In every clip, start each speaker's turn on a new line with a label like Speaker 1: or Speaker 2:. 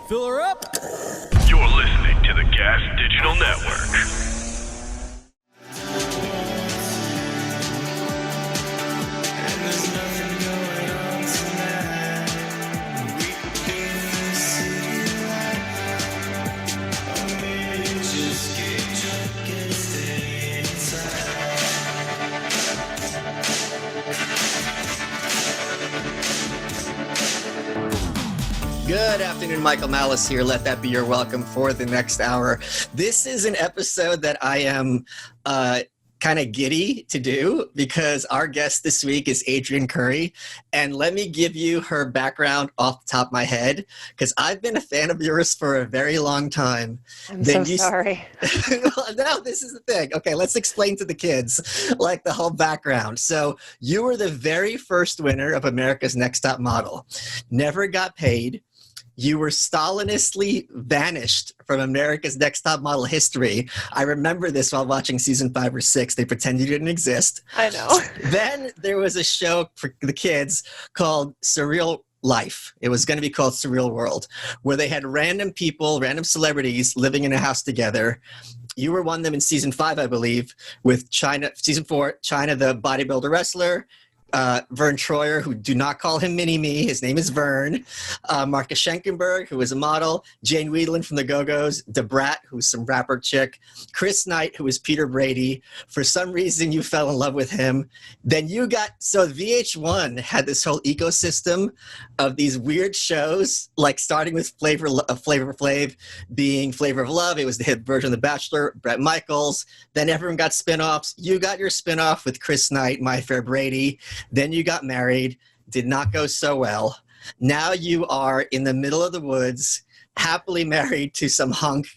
Speaker 1: Fill her up.
Speaker 2: You're listening to the Gas Digital Network.
Speaker 3: Good afternoon, Michael Malice here. Let that be your welcome for the next hour. This is an episode that I am kind of giddy to do because our guest this week is Adrianne Curry. And let me give you her background off the top of my head because I've been a fan of yours for a very long time.
Speaker 4: I'm so sorry.
Speaker 3: No, this is the thing. Okay, let's explain to the kids like the whole background. So you were the very first winner of America's Next Top Model. Never got paid. You were Stalinistly banished from America's Next Top Model history. I remember this while watching season 5 or 6. They pretend you didn't exist.
Speaker 4: I know.
Speaker 3: Then there was a show for the kids called Surreal Life. It was going to be called Surreal World, where they had random people, random celebrities living in a house together. You were one of them in season 5, I believe, with China. Season 4, China, the bodybuilder wrestler. Vern Troyer, who do not call him Mini-Me. His name is Vern. Marcus Schenkenberg, who is a model. Jane Wiedlin from the Go-Go's. Brat, who's some rapper chick. Chris Knight, who is Peter Brady. For some reason, you fell in love with him. Then you got, so VH1 had this whole ecosystem of these weird shows, like starting with Flavor Flav being Flavor of Love. It was the hit version of The Bachelor, Bret Michaels. Then everyone got spinoffs. You got your spinoff with Chris Knight, My Fair Brady. Then you got married, did not go so well. Now you are in the middle of the woods, happily married to some hunk,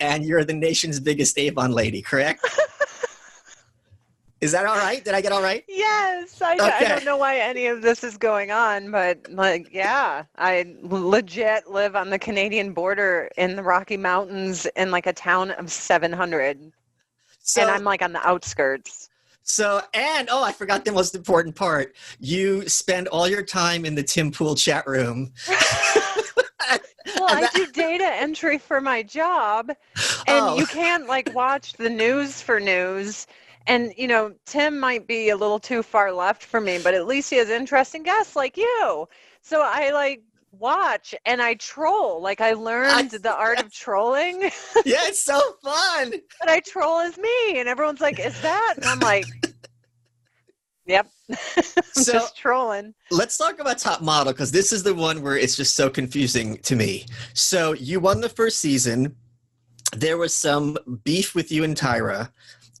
Speaker 3: and you're the nation's biggest Avon lady, correct? Is that all right? Did I get all right?
Speaker 4: Yes. I don't know why any of this is going on, but like, yeah, I legit live on the Canadian border in the Rocky Mountains in like a town of 700. And I'm like on the outskirts.
Speaker 3: So, and, I forgot the most important part. You spend all your time in the Tim Pool chat room.
Speaker 4: Well, I do data entry for my job, and you can't, like, watch the news for news. And, you know, Tim might be a little too far left for me, but at least he has interesting guests like you. So I, like, watch and I troll. Like, I learned the art of trolling.
Speaker 3: Yeah, it's so fun.
Speaker 4: But I troll as me, and everyone's like, is that? And I'm like, yep. I'm just trolling.
Speaker 3: Let's talk about Top Model, because this is the one where it's just so confusing to me. So you won the first season. There was some beef with you and Tyra.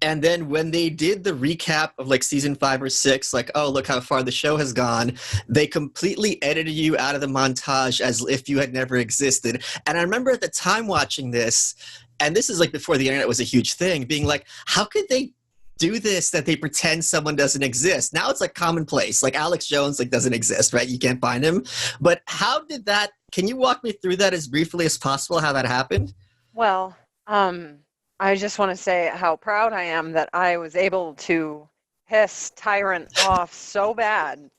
Speaker 3: And then when they did the recap of like season 5 or 6, like, oh, look how far the show has gone, they completely edited you out of the montage as if you had never existed. And I remember at the time watching this, and this is like before the internet was a huge thing, being like, how could they do this, that they pretend someone doesn't exist? Now it's like commonplace. Like Alex Jones like doesn't exist, right? You can't find him. But how did that, can you walk me through that as briefly as possible, how that happened?
Speaker 4: Well, I just want to say how proud I am that I was able to piss Tyrant off so bad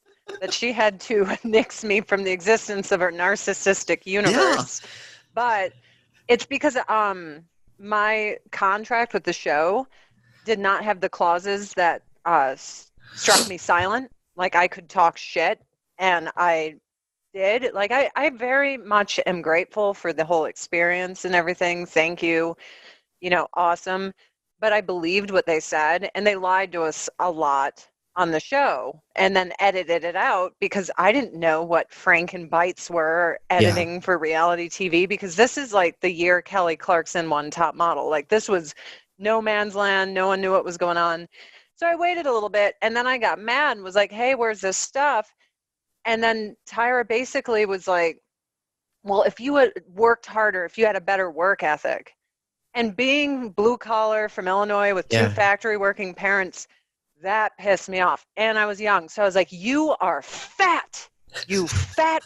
Speaker 4: that she had to nix me from the existence of her narcissistic universe. Yeah. But it's because my contract with the show did not have the clauses that struck me silent. Like, I could talk shit, and I did. Like, I very much am grateful for the whole experience and everything. Thank you. You know, awesome. But I believed what they said, and they lied to us a lot on the show and then edited it out because I didn't know what Franken bites were editing for reality TV, because this is like the year Kelly Clarkson won Top Model. Like, this was no man's land. No one knew what was going on. So I waited a little bit, and then I got mad and was like, hey, where's this stuff? And then Tyra basically was like, well, if you had worked harder, if you had a better work ethic. And being blue collar from Illinois with 2 factory working parents, that pissed me off. And I was young. So I was like, you are fat. You fat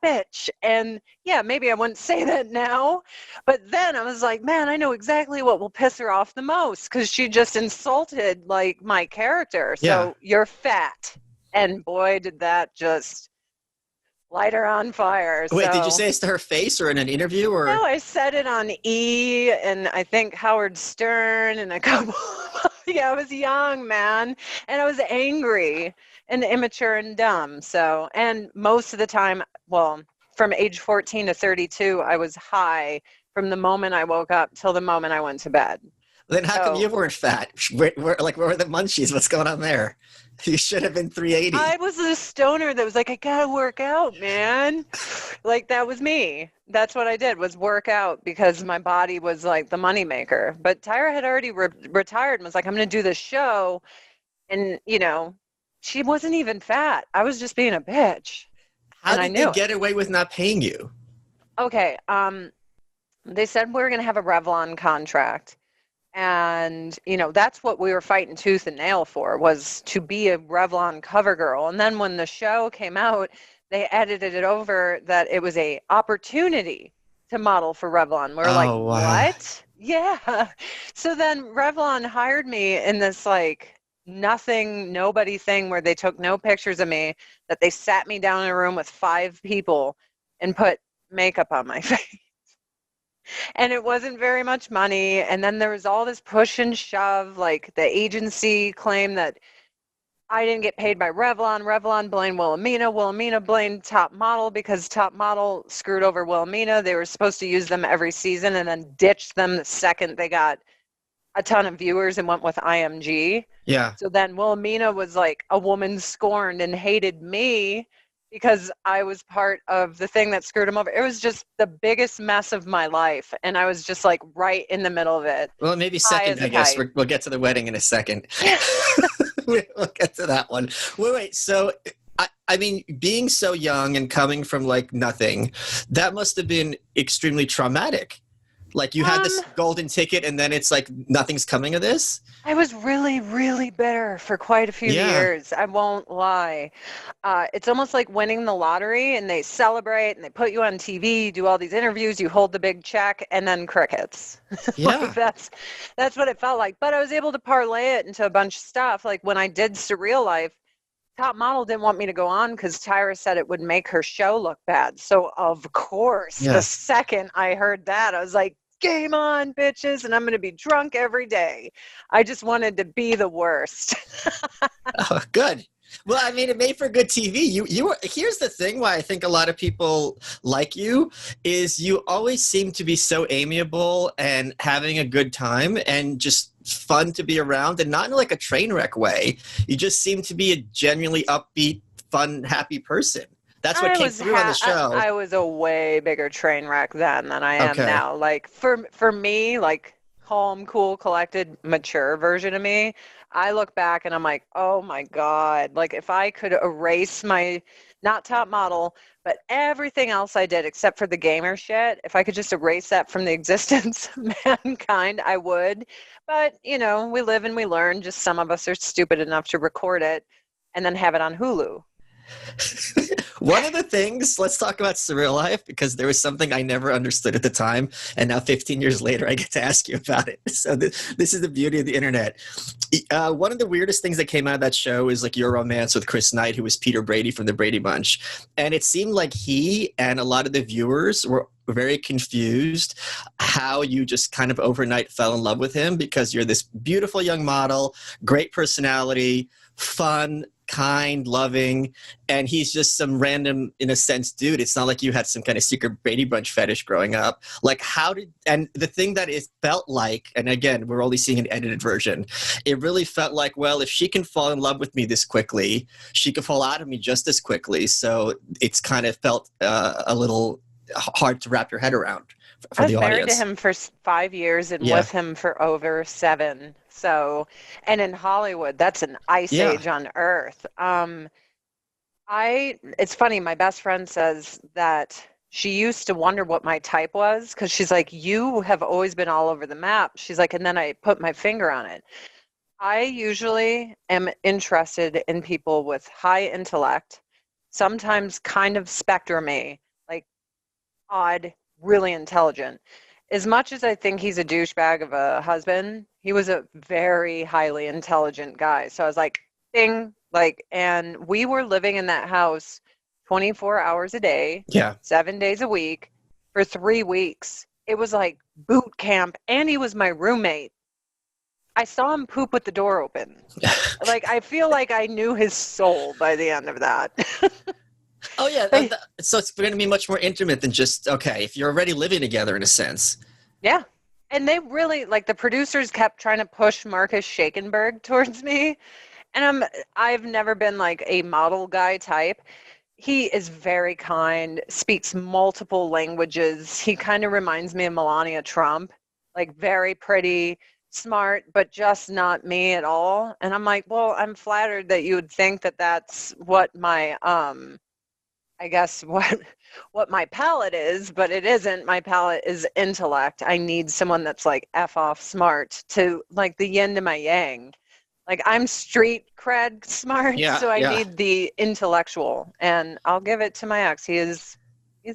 Speaker 4: bitch. And yeah, maybe I wouldn't say that now. But then I was like, man, I know exactly what will piss her off the most, because she just insulted like my character. So you're fat. And boy, did that just light her on fire.
Speaker 3: Wait, did you
Speaker 4: So-
Speaker 3: say this to her face or in an interview or?
Speaker 4: No, I said it on E and I think Howard Stern and a couple. Yeah, I was young, man, and I was angry and immature and dumb. So, and most of the time, well, from age 14 to 32, I was high from the moment I woke up till the moment I went to bed.
Speaker 3: Then how come
Speaker 4: So-
Speaker 3: you weren't fat? Where were the munchies? What's going on there? You should have been 380.
Speaker 4: I was a stoner that was like, I gotta work out, man. Like that was me. That's what I did, was work out because my body was like the moneymaker. But Tyra had already retired and was like, I'm gonna do this show. And, you know, she wasn't even fat. I was just being a bitch.
Speaker 3: How
Speaker 4: and I
Speaker 3: did
Speaker 4: knew
Speaker 3: they
Speaker 4: it.
Speaker 3: get away with not paying you?
Speaker 4: Okay. They said we were gonna have a Revlon contract. And, you know, that's what we were fighting tooth and nail for, was to be a Revlon cover girl. And then when the show came out, they edited it over that it was a opportunity to model for Revlon. We're like,
Speaker 3: Oh, wow.
Speaker 4: what? Yeah. So then Revlon hired me in this like nothing, nobody thing where they took no pictures of me, that they sat me down in a room with 5 people and put makeup on my face. And it wasn't very much money. And then there was all this push and shove. Like the agency claimed that I didn't get paid by Revlon. Revlon blamed Wilhelmina. Wilhelmina blamed Top Model because Top Model screwed over Wilhelmina. They were supposed to use them every season and then ditched them the second they got a ton of viewers and went with IMG.
Speaker 3: Yeah.
Speaker 4: So then Wilhelmina was like a woman scorned and hated me because I was part of the thing that screwed him over. It was just the biggest mess of my life. And I was just like right in the middle of it.
Speaker 3: Well, maybe
Speaker 4: High
Speaker 3: second,
Speaker 4: as
Speaker 3: I
Speaker 4: a
Speaker 3: guess.
Speaker 4: kite.
Speaker 3: We'll get to the wedding in a second. We'll get to that one. Wait. So, I mean, being so young and coming from like nothing, that must have been extremely traumatic. Like you had this golden ticket and then it's like nothing's coming of this.
Speaker 4: I was really, really bitter for quite a few years. I won't lie. It's almost like winning the lottery and they celebrate and they put you on TV, you do all these interviews, you hold the big check, and then crickets.
Speaker 3: Yeah.
Speaker 4: Like that's what it felt like. But I was able to parlay it into a bunch of stuff. Like when I did Surreal Life, Top Model didn't want me to go on because Tyra said it would make her show look bad. So of course, the second I heard that, I was like, game on, bitches, and I'm going to be drunk every day. I just wanted to be the worst.
Speaker 3: Oh, good. Well, I mean, it made for good TV. You were. Here's the thing: why I think a lot of people like you is you always seem to be so amiable and having a good time and just fun to be around, and not in like a train wreck way. You just seem to be a genuinely upbeat, fun, happy person. That's what came through on the show.
Speaker 4: I was a way bigger train wreck then than I am now. Like for me, like calm, cool, collected, mature version of me, I look back and I'm like, oh my God. Like if I could erase my, not Top Model, but everything else I did except for the gamer shit, if I could just erase that from the existence of mankind, I would. But, you know, we live and we learn. Just some of us are stupid enough to record it and then have it on Hulu.
Speaker 3: One of the things, let's talk about Surreal Life, because there was something I never understood at the time, and now 15 years later, I get to ask you about it. So this is the beauty of the internet. One of the weirdest things that came out of that show is like your romance with Chris Knight, who was Peter Brady from the Brady Bunch. And it seemed like he and a lot of the viewers were very confused how you just kind of overnight fell in love with him, because you're this beautiful young model, great personality, fun, kind, loving, and he's just some random, in a sense, dude. It's not like you had some kind of secret Brady Bunch fetish growing up. Like and the thing that it felt like, and again, we're only seeing an edited version, it really felt like, well, if she can fall in love with me this quickly, she could fall out of me just as quickly. So it's kind of felt a little hard to wrap your head around for the audience.
Speaker 4: I was married to him for 5 years and with him for over 7. So, and in Hollywood, that's an ice age on Earth. It's funny, my best friend says that she used to wonder what my type was because she's like, you have always been all over the map. She's like, and then I put my finger on it. I usually am interested in people with high intellect, sometimes kind of spectrum-y, like odd, really intelligent. As much as I think he's a douchebag of a husband, he was a very highly intelligent guy. So I was like, ding, like, and we were living in that house 24 hours a day,
Speaker 3: Yeah.
Speaker 4: 7 days a week for 3 weeks. It was like boot camp, and he was my roommate. I saw him poop with the door open. Like, I feel like I knew his soul by the end of that.
Speaker 3: Oh, yeah. So it's going to be much more intimate than just, okay, if you're already living together in a sense.
Speaker 4: Yeah. And they really, like, the producers kept trying to push Marcus Schakenberg towards me. And I've never been like a model guy type. He is very kind, speaks multiple languages. He kind of reminds me of Melania Trump, like very pretty, smart, but just not me at all. And I'm like, well, I'm flattered that you would think that that's what my I guess what my palette is, but it isn't. My palette is intellect. I need someone that's like F off smart, to like the yin to my yang. Like, I'm street cred smart, so I need the intellectual, and I'll give it to my ex. He's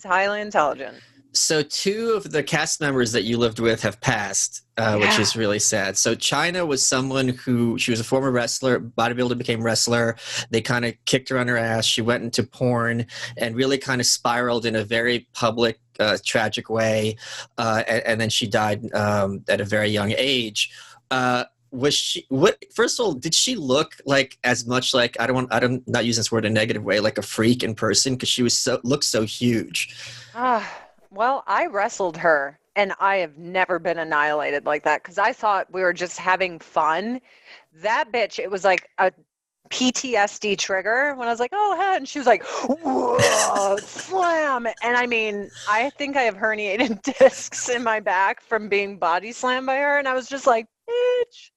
Speaker 4: highly intelligent.
Speaker 3: So 2 of the cast members that you lived with have passed, which is really sad. So China was someone who, she was a former wrestler, bodybuilder, became wrestler. They kind of kicked her on her ass. She went into porn and really kind of spiraled in a very public, tragic way. And then she died at a very young age. Was she, first of all, did she look like as much like, I'm not using this word in a negative way, like a freak in person? Because she was looked so huge.
Speaker 4: Well, I wrestled her, and I have never been annihilated like that, because I thought we were just having fun. That bitch, it was like a PTSD trigger when I was like, oh, hey, and she was like, whoa, slam. And I mean, I think I have herniated discs in my back from being body slammed by her, and I was just like, bitch,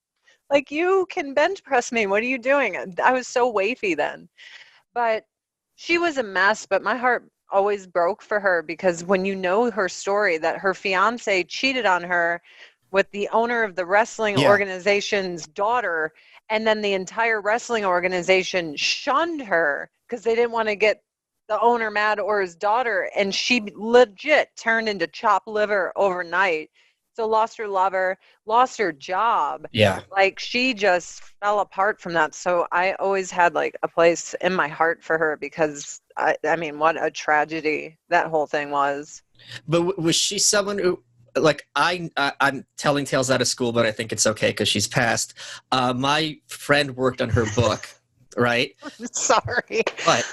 Speaker 4: like, you can bench press me. What are you doing? I was so wafy then. But she was a mess, but my heart always broke for her, because when you know her story, that her fiance cheated on her with the owner of the wrestling organization's daughter, and then the entire wrestling organization shunned her because they didn't want to get the owner mad or his daughter, and she legit turned into chopped liver overnight. So lost her lover, lost her job.
Speaker 3: Yeah.
Speaker 4: Like, she just fell apart from that. So I always had like a place in my heart for her, because I mean, what a tragedy that whole thing was.
Speaker 3: But was she someone who, like, I'm telling tales out of school, but I think it's okay because she's passed. My friend worked on her book, right?
Speaker 4: Sorry.
Speaker 3: But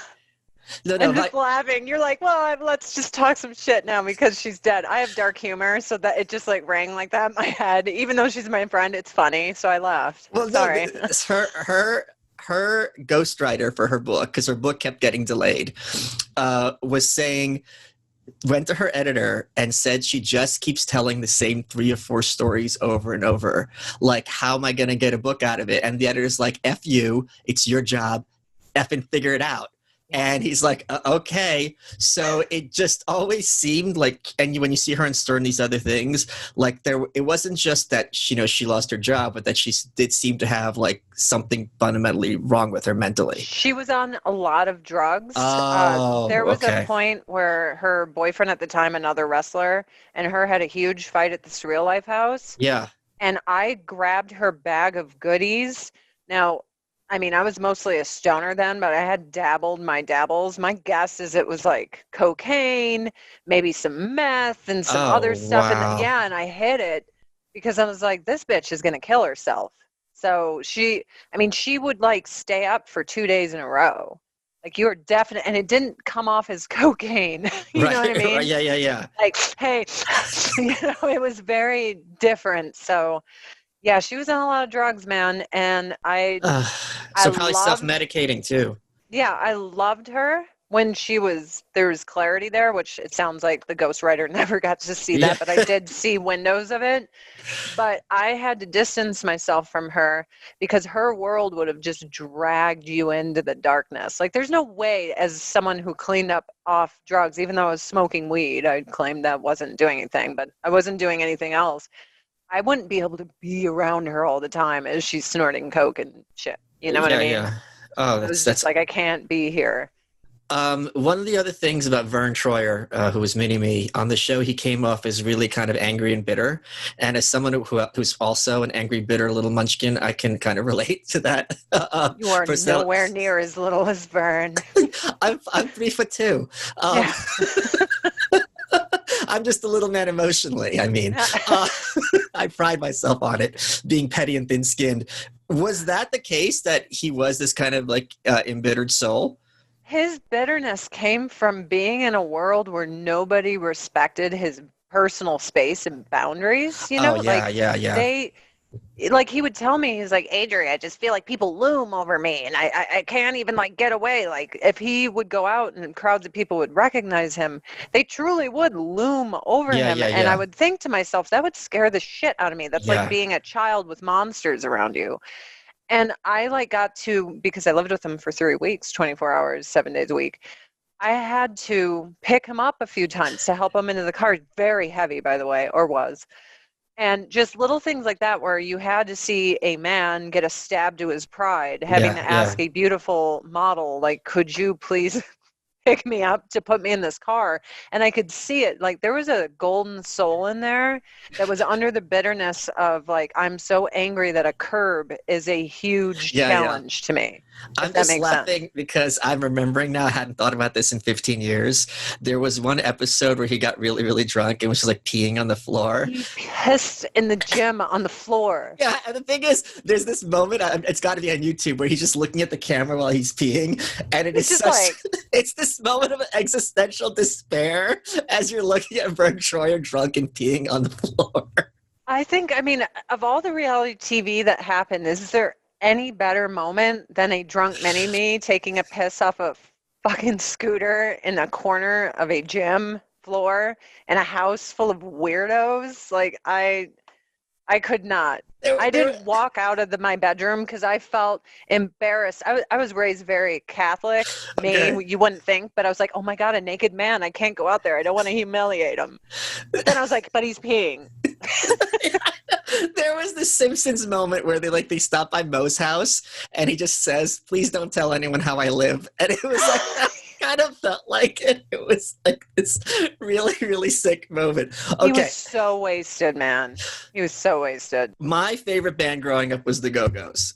Speaker 3: no,
Speaker 4: I'm just laughing. You're like, well, let's just talk some shit now because she's dead. I have dark humor, so that it just like rang like that in my head. Even though she's my friend, it's funny, so I laughed.
Speaker 3: Well,
Speaker 4: sorry.
Speaker 3: No, her ghostwriter for her book, because her book kept getting delayed, went to her editor and said she just keeps telling the same 3 or 4 stories over and over. Like, how am I going to get a book out of it? And the editor's like, F you, it's your job, effing figure it out. And he's like, okay. So it just always seemed like, and when you see her in Stern, these other things, like it wasn't just that she lost her job, but that she did seem to have like something fundamentally wrong with her mentally.
Speaker 4: She was on a lot of drugs.
Speaker 3: Oh,
Speaker 4: there was a point where her boyfriend at the time, another wrestler, and her had a huge fight at the Surreal Life house.
Speaker 3: Yeah.
Speaker 4: And I grabbed her bag of goodies. Now, I mean, I was mostly a stoner then, but I had dabbled my dabbles. My guess is it was like cocaine, maybe some meth and some other stuff.
Speaker 3: Wow.
Speaker 4: And I hid it because I was like, this bitch is going to kill herself. So she would like stay up for 2 days in a row. Like, you were definite, and it didn't come off as cocaine. You know what I mean?
Speaker 3: Yeah.
Speaker 4: Like, hey, it was very different. So yeah, she was on a lot of drugs, man, and
Speaker 3: so probably self-medicating too.
Speaker 4: Yeah, I loved her when there was clarity there, which it sounds like the ghostwriter never got to see that, but I did see windows of it. But I had to distance myself from her because her world would have just dragged you into the darkness. Like, there's no way, as someone who cleaned up off drugs, even though I was smoking weed, I claimed that wasn't doing anything, but I wasn't doing anything else. I wouldn't be able to be around her all the time as she's snorting coke and shit. You know what I mean?
Speaker 3: Yeah. Oh,
Speaker 4: that's like, I can't be here.
Speaker 3: One of the other things about Vern Troyer, who was mini-me, on the show, he came off as really kind of angry and bitter. And as someone who's also an angry, bitter little munchkin, I can kind of relate to that.
Speaker 4: You are
Speaker 3: personal-
Speaker 4: nowhere near as little as Vern.
Speaker 3: I'm 3'2".
Speaker 4: Yeah.
Speaker 3: I'm just a little man emotionally. I mean, I pride myself on it, being petty and thin-skinned. Was that the case, that he was this kind of like embittered soul?
Speaker 4: His bitterness came from being in a world where nobody respected his personal space and boundaries. You know,
Speaker 3: Oh, yeah, yeah.
Speaker 4: they, like, he would tell me, he's like, Adrianne, I just feel like people loom over me, and I can't even like get away. Like, if he would go out and crowds of people would recognize him, they truly would loom over him. And I would think to myself, that would scare the shit out of me. That's like being a child with monsters around you. And I like got to, because I lived with him for 3 weeks, 24 hours, 7 days a week. I had to pick him up a few times to help him into the car. Very heavy, by the way, or was. And just little things like that, where you had to see a man get a stab to his pride, having to ask a beautiful model, like, could you please pick me up to put me in this car? And I could see it. Like, there was a golden soul in there that was under the bitterness of, like, I'm so angry that a curb is a huge challenge to me.
Speaker 3: I'm just laughing because I'm remembering now. I hadn't thought about this in 15 years. There was one episode where he got really, really drunk and was just like peeing on the floor.
Speaker 4: He pissed in the gym on the floor.
Speaker 3: Yeah, and the thing is, there's this moment, it's got to be on YouTube, where he's just looking at the camera while he's peeing, and it is such, like, it's this moment of existential despair as you're looking at Vern Troyer drunk and peeing on the floor.
Speaker 4: I think, I mean, of all the reality TV that happened, is there any better moment than a drunk mini-me taking a piss off a fucking scooter in a corner of a gym floor in a house full of weirdos? Like, I could not. I didn't walk out of my bedroom because I felt embarrassed. I was raised very Catholic. Me, you wouldn't think, but I was like, oh my God, a naked man. I can't go out there. I don't want to humiliate him. But then I was like, but he's peeing.
Speaker 3: There was this Simpsons moment where they stop by Moe's house and he just says, please don't tell anyone how I live. And it was like, I kind of felt like it. It was like this really, really sick moment. Okay.
Speaker 4: He was so wasted, man. He was so wasted.
Speaker 3: My favorite band growing up was the Go-Go's.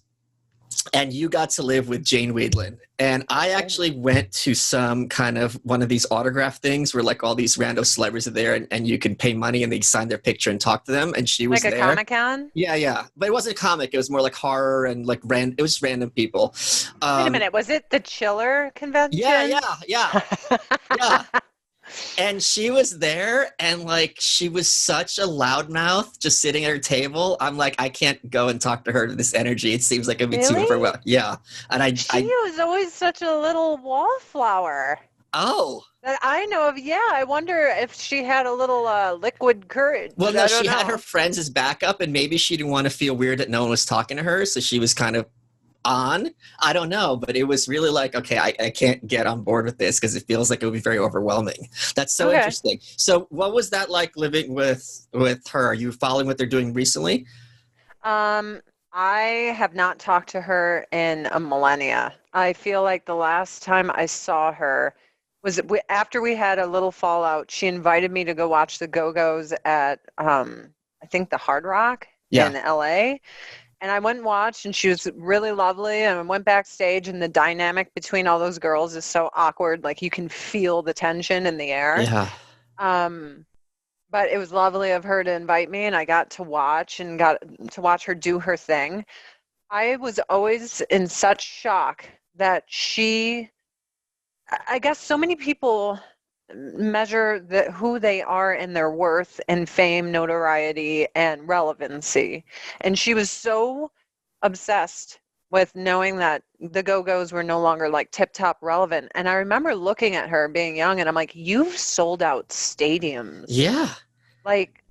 Speaker 3: And you got to live with Jane Wiedlin. And I actually went to some kind of one of these autograph things where like all these random celebrities are there and you can pay money and they sign their picture and talk to them. And she was
Speaker 4: like
Speaker 3: there.
Speaker 4: Like a Comic-Con?
Speaker 3: Yeah. But it wasn't a comic. It was more like horror and like it was random people.
Speaker 4: Wait a minute. Was it the Chiller convention?
Speaker 3: Yeah. And she was there, and like she was such a loudmouth, just sitting at her table. I'm like, I can't go and talk to her. This energy, it seems like it'd be too overwhelming. Yeah, and she
Speaker 4: was always such a little wallflower.
Speaker 3: Oh,
Speaker 4: that I know of. Yeah, I wonder if she had a little liquid courage.
Speaker 3: Well, no, she had her friends as backup, and maybe she didn't want to feel weird that no one was talking to her, so she was kind of on. I don't know, but it was really like, okay, I can't get on board with this because it feels like it would be very overwhelming. That's so interesting. So what was that like living with her? Are you following what they're doing recently?
Speaker 4: I have not talked to her in a millennia. I feel like the last time I saw her was after we had a little fallout. She invited me to go watch the Go-Go's at I think the Hard Rock in LA. And I went and watched, and she was really lovely. And I went backstage, and the dynamic between all those girls is so awkward. Like, you can feel the tension in the air.
Speaker 3: Yeah.
Speaker 4: But it was lovely of her to invite me, and I got to watch her do her thing. I was always in such shock that I guess so many people measure who they are and their worth and fame, notoriety, and relevancy. And she was so obsessed with knowing that the Go-Go's were no longer like tip-top relevant. And I remember looking at her being young, and I'm like, you've sold out stadiums.
Speaker 3: Yeah.
Speaker 4: Like,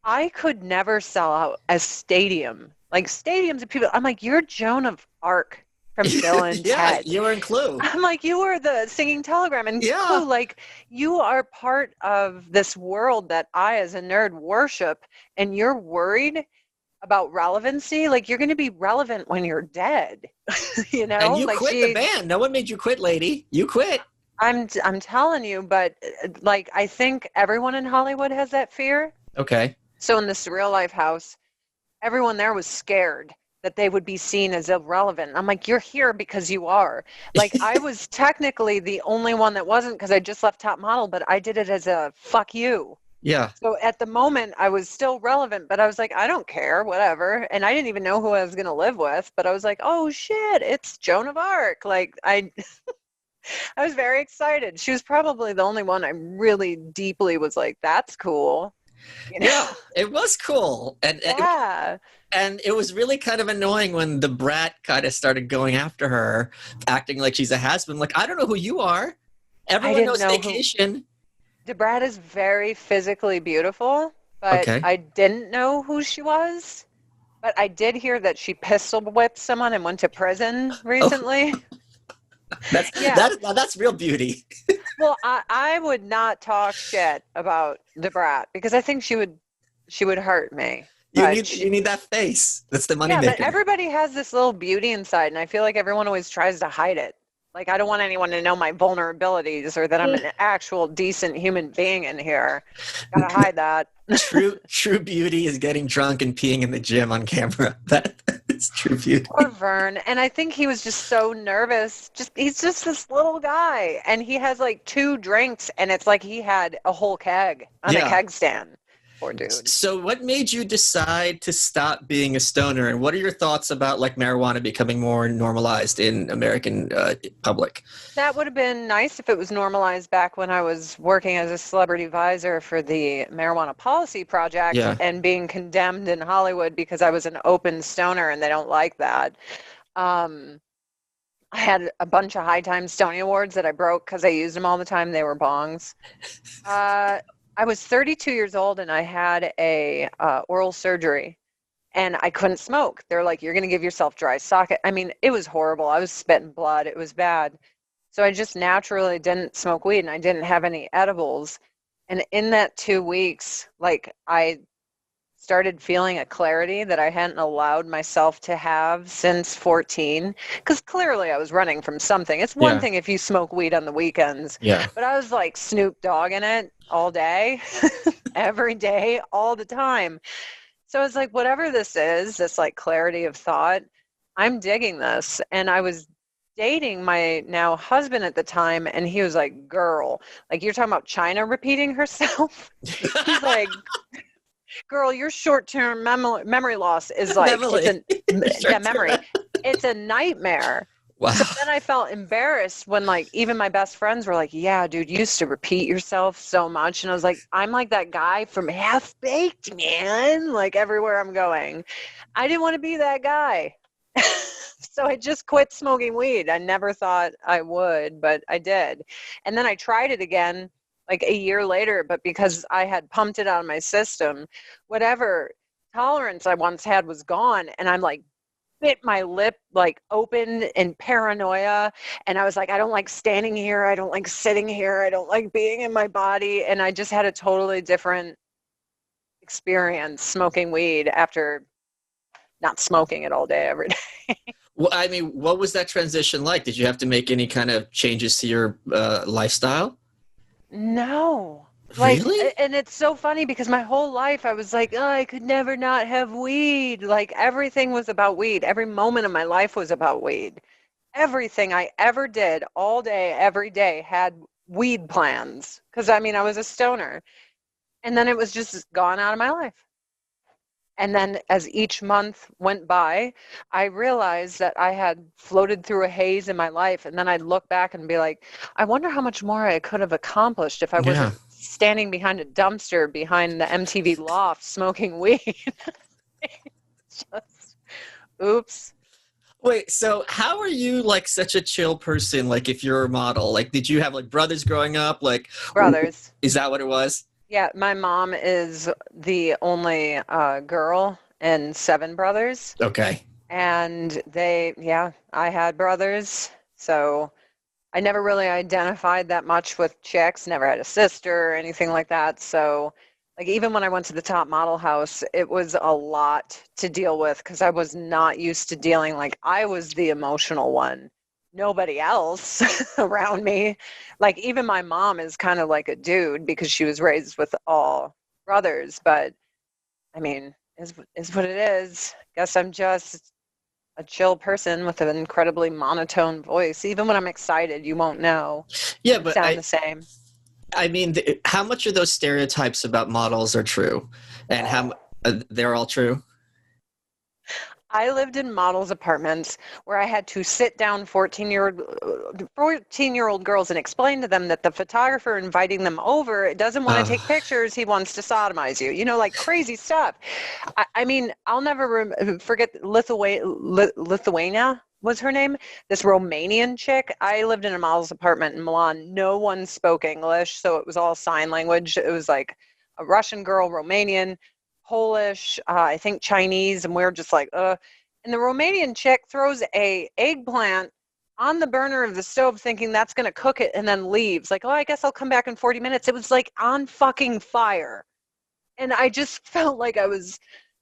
Speaker 4: I could never sell out a stadium. Like, stadiums of people. I'm like, you're Joan of Arc from Bill and Ted.
Speaker 3: You were in Clue.
Speaker 4: I'm like, you were the singing telegram in Clue. Like, you are part of this world that I, as a nerd, worship, and you're worried about relevancy. Like, you're going to be relevant when you're dead. You know?
Speaker 3: And you
Speaker 4: like
Speaker 3: quit the band. No one made you quit, lady. You quit.
Speaker 4: I'm telling you, but like I think everyone in Hollywood has that fear.
Speaker 3: Okay.
Speaker 4: So in this real life house, everyone there was scared that they would be seen as irrelevant. I'm like, you're here because you are. Like I was technically the only one that wasn't because I just left Top Model, but I did it as a fuck you.
Speaker 3: Yeah.
Speaker 4: So at the moment I was still relevant, but I was like, I don't care, whatever. And I didn't even know who I was going to live with, but I was like, oh shit, it's Joan of Arc. Like I was very excited. She was probably the only one I really deeply was like, that's cool. You know?
Speaker 3: Yeah, it was cool.
Speaker 4: Yeah.
Speaker 3: And it was really kind of annoying when the Brat kind of started going after her, acting like she's a has-been. Like, I don't know who you are. Everyone
Speaker 4: didn't
Speaker 3: knows
Speaker 4: know
Speaker 3: Vacation.
Speaker 4: Brat is very physically beautiful, but
Speaker 3: Okay.
Speaker 4: I didn't know who she was. But I did hear that she pistol whipped someone and went to prison recently. Yeah.
Speaker 3: That's real beauty.
Speaker 4: Well, I would not talk shit about the Brat because I think she would hurt me.
Speaker 3: You need that face. That's the money
Speaker 4: Yeah, but
Speaker 3: maker.
Speaker 4: everybody has this little beauty inside, and I feel like everyone always tries to hide it. Like, I don't want anyone to know my vulnerabilities or that I'm an actual decent human being in here. Gotta hide that.
Speaker 3: True beauty is getting drunk and peeing in the gym on camera. That is true beauty.
Speaker 4: Poor Vern. And I think he was just so nervous. He's just this little guy, and he has like 2 drinks, and it's like he had a whole keg on a keg stand. Poor dude.
Speaker 3: So what made you decide to stop being a stoner, and what are your thoughts about like marijuana becoming more normalized in American public?
Speaker 4: That would have been nice if it was normalized back when I was working as a celebrity advisor for the Marijuana Policy Project and being condemned in Hollywood because I was an open stoner and they don't like that. I had a bunch of High Time Stony Awards that I broke because I used them all the time. They were bongs. I was 32 years old and I had a oral surgery and I couldn't smoke. They're like, you're going to give yourself dry socket. I mean, it was horrible. I was spitting blood. It was bad. So I just naturally didn't smoke weed and I didn't have any edibles. And in that 2 weeks, like I started feeling a clarity that I hadn't allowed myself to have since 14. Because clearly I was running from something. It's one thing if you smoke weed on the weekends.
Speaker 3: Yeah.
Speaker 4: But I was like Snoop Dogg in it all day, every day, all the time. So I was like, whatever this is, this like clarity of thought, I'm digging this. And I was dating my now husband at the time, and he was like, girl, like you're talking about China repeating herself. He's like, girl, your short-term memory loss is like memory. It's a nightmare.
Speaker 3: Wow.
Speaker 4: So then I felt embarrassed when like even my best friends were like, yeah, dude, you used to repeat yourself so much. And I was like, I'm like that guy from Half Baked, man. Like everywhere I'm going. I didn't want to be that guy. So I just quit smoking weed. I never thought I would, but I did. And then I tried it again like a year later, but because I had pumped it out of my system, whatever tolerance I once had was gone. And I'm like, bit my lip like open in paranoia. And I was like, I don't like standing here. I don't like sitting here. I don't like being in my body. And I just had a totally different experience smoking weed after not smoking it all day, every day.
Speaker 3: Well, I mean, what was that transition like? Did you have to make any kind of changes to your lifestyle?
Speaker 4: No.
Speaker 3: Really?
Speaker 4: Like, and it's so funny because my whole life I was like, oh, I could never not have weed. Like everything was about weed. Every moment of my life was about weed. Everything I ever did all day, every day had weed plans. Because I mean, I was a stoner. And then it was just gone out of my life. And then as each month went by, I realized that I had floated through a haze in my life. And then I'd look back and be like, I wonder how much more I could have accomplished if I wasn't standing behind a dumpster behind the MTV loft smoking weed. Just, oops.
Speaker 3: Wait, so how are you like such a chill person? Like if you're a model, like did you have like brothers growing up? Like
Speaker 4: brothers.
Speaker 3: Is that what it was?
Speaker 4: Yeah, my mom is the only girl and 7 brothers.
Speaker 3: Okay.
Speaker 4: And I had brothers. So I never really identified that much with chicks, never had a sister or anything like that. So like even when I went to the top model house, it was a lot to deal with because I was not used to dealing, like I was the emotional one, nobody else around me. Like, even my mom is kind of like a dude because she was raised with all brothers. But I mean, is what it is. Guess I'm just a chill person with an incredibly monotone voice. Even when I'm excited, you won't know.
Speaker 3: Yeah,
Speaker 4: I
Speaker 3: but
Speaker 4: sound the same.
Speaker 3: I mean, how much of those stereotypes about models are true, and how they're all true?
Speaker 4: I lived in models' apartments where I had to sit down 14-year-old girls and explain to them that the photographer inviting them over doesn't want to take pictures. He wants to sodomize you. You know, like crazy stuff. I mean, I'll never forget Lithuania was her name. This Romanian chick. I lived in a model's apartment in Milan. No one spoke English, so it was all sign language. It was like a Russian girl, Romanian, Polish, I think Chinese, and we're just like, And the Romanian chick throws a eggplant on the burner of the stove thinking that's going to cook it and then leaves. Like, oh, I guess I'll come back in 40 minutes. It was like on fucking fire. And I just felt like I was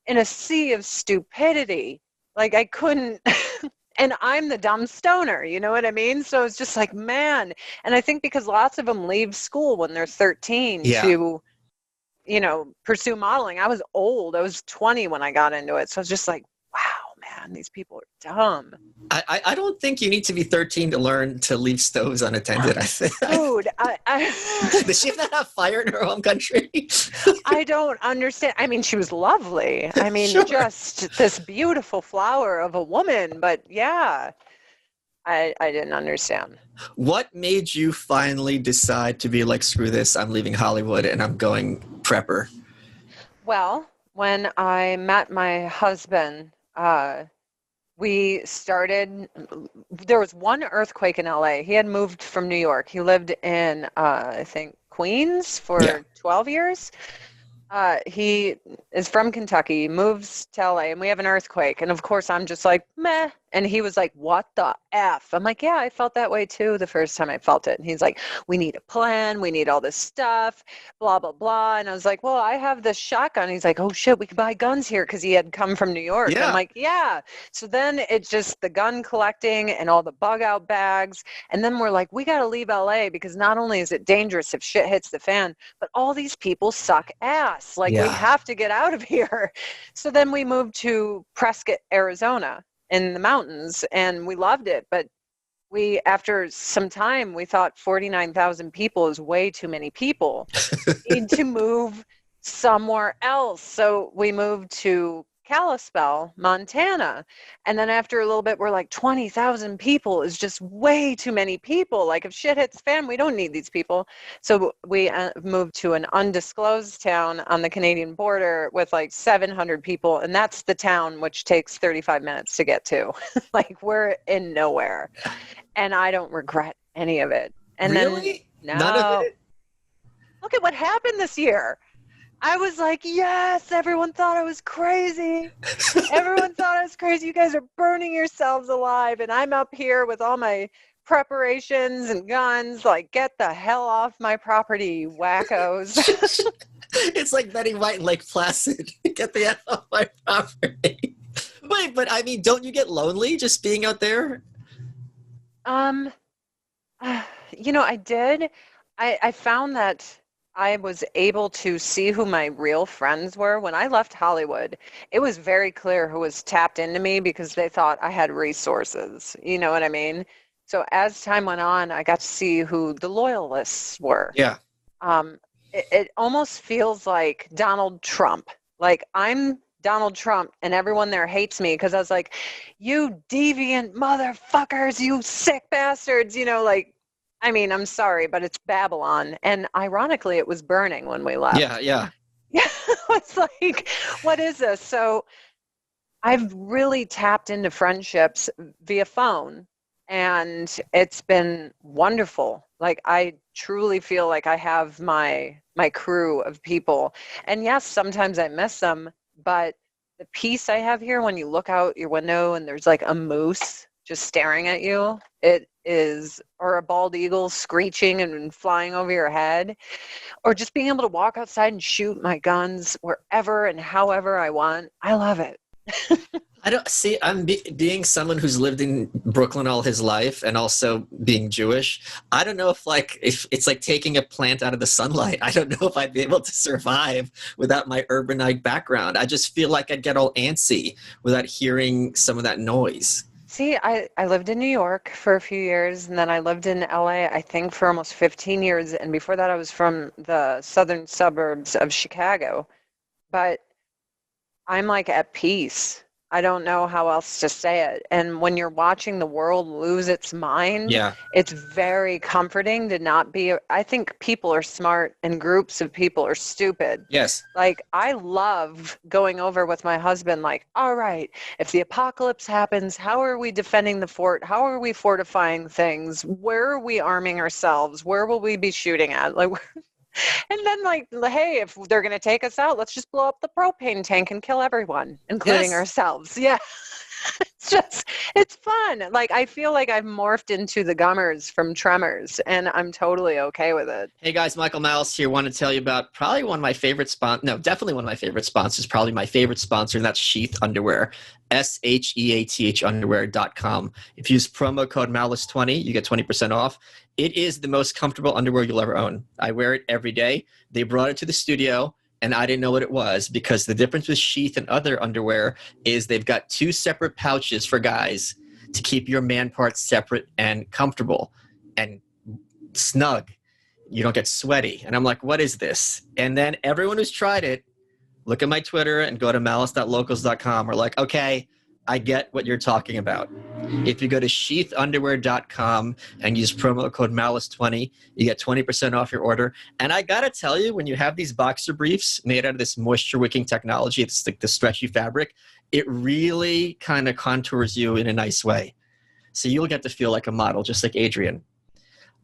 Speaker 4: in a sea of stupidity. Like I couldn't, and I'm the dumb stoner, you know what I mean? So it's just like, man. And I think because lots of them leave school when they're 13 to, you know, pursue modeling. I was old. I was 20 when I got into it. So I was just like, wow, man, these people are dumb.
Speaker 3: I don't think you need to be 13 to learn to leave stoves unattended. I think.
Speaker 4: Dude,
Speaker 3: Does she not have fire in her home country?
Speaker 4: I don't understand. I mean, she was lovely. I mean,
Speaker 3: Sure.
Speaker 4: just this beautiful flower of a woman. But yeah, I didn't understand.
Speaker 3: What made you finally decide to be like, screw this, I'm leaving Hollywood and I'm going prepper?
Speaker 4: Well, when I met my husband, we started, there was one earthquake in LA. He had moved from New York. He lived in, I think, Queens for 12 years. He is from Kentucky, moves to LA, and we have an earthquake. And of course, I'm just like, meh. And he was like, what the F? I'm like, yeah, I felt that way too the first time I felt it. And he's like, we need a plan. We need all this stuff, blah, blah, blah. And I was like, well, I have this shotgun. He's like, oh shit, we could buy guns here because he had come from New York.
Speaker 3: Yeah.
Speaker 4: I'm like, yeah. So then it's just the gun collecting and all the bug out bags. And then we're like, we got to leave LA because not only is it dangerous if shit hits the fan, but all these people suck ass. Like, we have to get out of here. So then we moved to Prescott, Arizona in the mountains, and we loved it. But we, after some time, we thought 49,000 people is way too many people. Need to move somewhere else. So we moved to Kalispell, Montana. And then after a little bit, we're like, 20,000 people is just way too many people. Like, if shit hits the fan, we don't need these people. So we moved to an undisclosed town on the Canadian border with like 700 people. And that's the town which takes 35 minutes to get to. Like, we're in nowhere. And I don't regret any of it. And
Speaker 3: really?
Speaker 4: Then,
Speaker 3: None of it?
Speaker 4: Look at what happened this year. I was like, yes, everyone thought I was crazy. Everyone thought I was crazy. You guys are burning yourselves alive. And I'm up here with all my preparations and guns. Like, get the hell off my property, you wackos.
Speaker 3: It's like Betty White and Lake Placid. Get the F off my property. Wait, but I mean, don't you get lonely just being out there?
Speaker 4: You know, I did. I found that I was able to see who my real friends were. When I left Hollywood, it was very clear who was tapped into me because they thought I had resources. You know what I mean? So as time went on, I got to see who the loyalists were.
Speaker 3: Yeah.
Speaker 4: It almost feels like Donald Trump. Like, I'm Donald Trump and everyone there hates me because I was like, you deviant motherfuckers, you sick bastards, you know, like, I mean, I'm sorry, but it's Babylon. And ironically, it was burning when we left.
Speaker 3: Yeah.
Speaker 4: It's like, what is this? So I've really tapped into friendships via phone, and it's been wonderful. Like, I truly feel like I have my crew of people. And yes, sometimes I miss them, but the peace I have here when you look out your window and there's like a moose just staring at you, it is, or a bald eagle screeching and flying over your head, or just being able to walk outside and shoot my guns wherever and however I want. I love it.
Speaker 3: I don't see. Being someone who's lived in Brooklyn all his life, and also being Jewish. I don't know if it's like taking a plant out of the sunlight. I don't know if I'd be able to survive without my urbanite background. I just feel like I'd get all antsy without hearing some of that noise.
Speaker 4: See, I lived in New York for a few years, and then I lived in LA, I think, for almost 15 years. And before that, I was from the southern suburbs of Chicago. But I'm like at peace. I don't know how else to say it. And when you're watching the world lose its mind,
Speaker 3: Yeah.
Speaker 4: it's very comforting to not be. I think people are smart and groups of people are stupid.
Speaker 3: Yes.
Speaker 4: Like, I love going over with my husband, like, all right, if the apocalypse happens, how are we defending the fort? How are we fortifying things? Where are we arming ourselves? Where will we be shooting at? Like, and then, like, hey, if they're going to take us out, let's just blow up the propane tank and kill everyone, including
Speaker 3: Yes.
Speaker 4: ourselves. Yeah. It's fun. Like, I feel like I've morphed into the Gummers from Tremors, and I'm totally okay with it.
Speaker 3: Hey guys, Michael Malice here. Want to tell you about probably one of my favorite definitely one of my favorite sponsors, probably my favorite sponsor, and that's Sheath Underwear. SHEATH underwear.com. If you use promo code Malice20, you get 20% off. It is the most comfortable underwear you'll ever own. I wear it every day. They brought it to the studio, and I didn't know what it was, because the difference with Sheath and other underwear is they've got 2 separate pouches for guys to keep your man parts separate and comfortable and snug. You don't get sweaty. And I'm like, what is this? And then everyone who's tried it, look at my Twitter and go to malice.locals.com. We're like, okay, I get what you're talking about. If you go to sheathunderwear.com and use promo code Malice20, you get 20% off your order. And I got to tell you, when you have these boxer briefs made out of this moisture-wicking technology, it's like the stretchy fabric, it really kind of contours you in a nice way. So you'll get to feel like a model, just like Adrianne.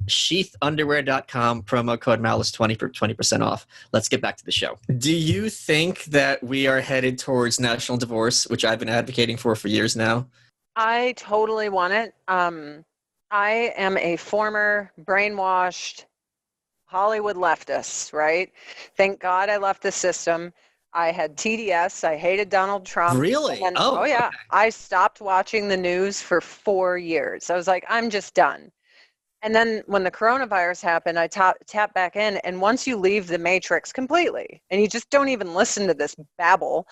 Speaker 3: Sheathunderwear.com, promo code Malice20 for 20% off. Let's get back to the show. Do you think that we are headed towards national divorce, which I've been advocating for years now?
Speaker 4: I totally want it. I am a former brainwashed Hollywood leftist, right? Thank God I left the system. I had TDS. I hated Donald Trump.
Speaker 3: Really?
Speaker 4: Then, oh yeah.
Speaker 3: Okay.
Speaker 4: I stopped watching the news for 4 years. I was like, I'm just done. And then when the coronavirus happened, I tapped back in. And once you leave the matrix completely and you just don't even listen to this babble,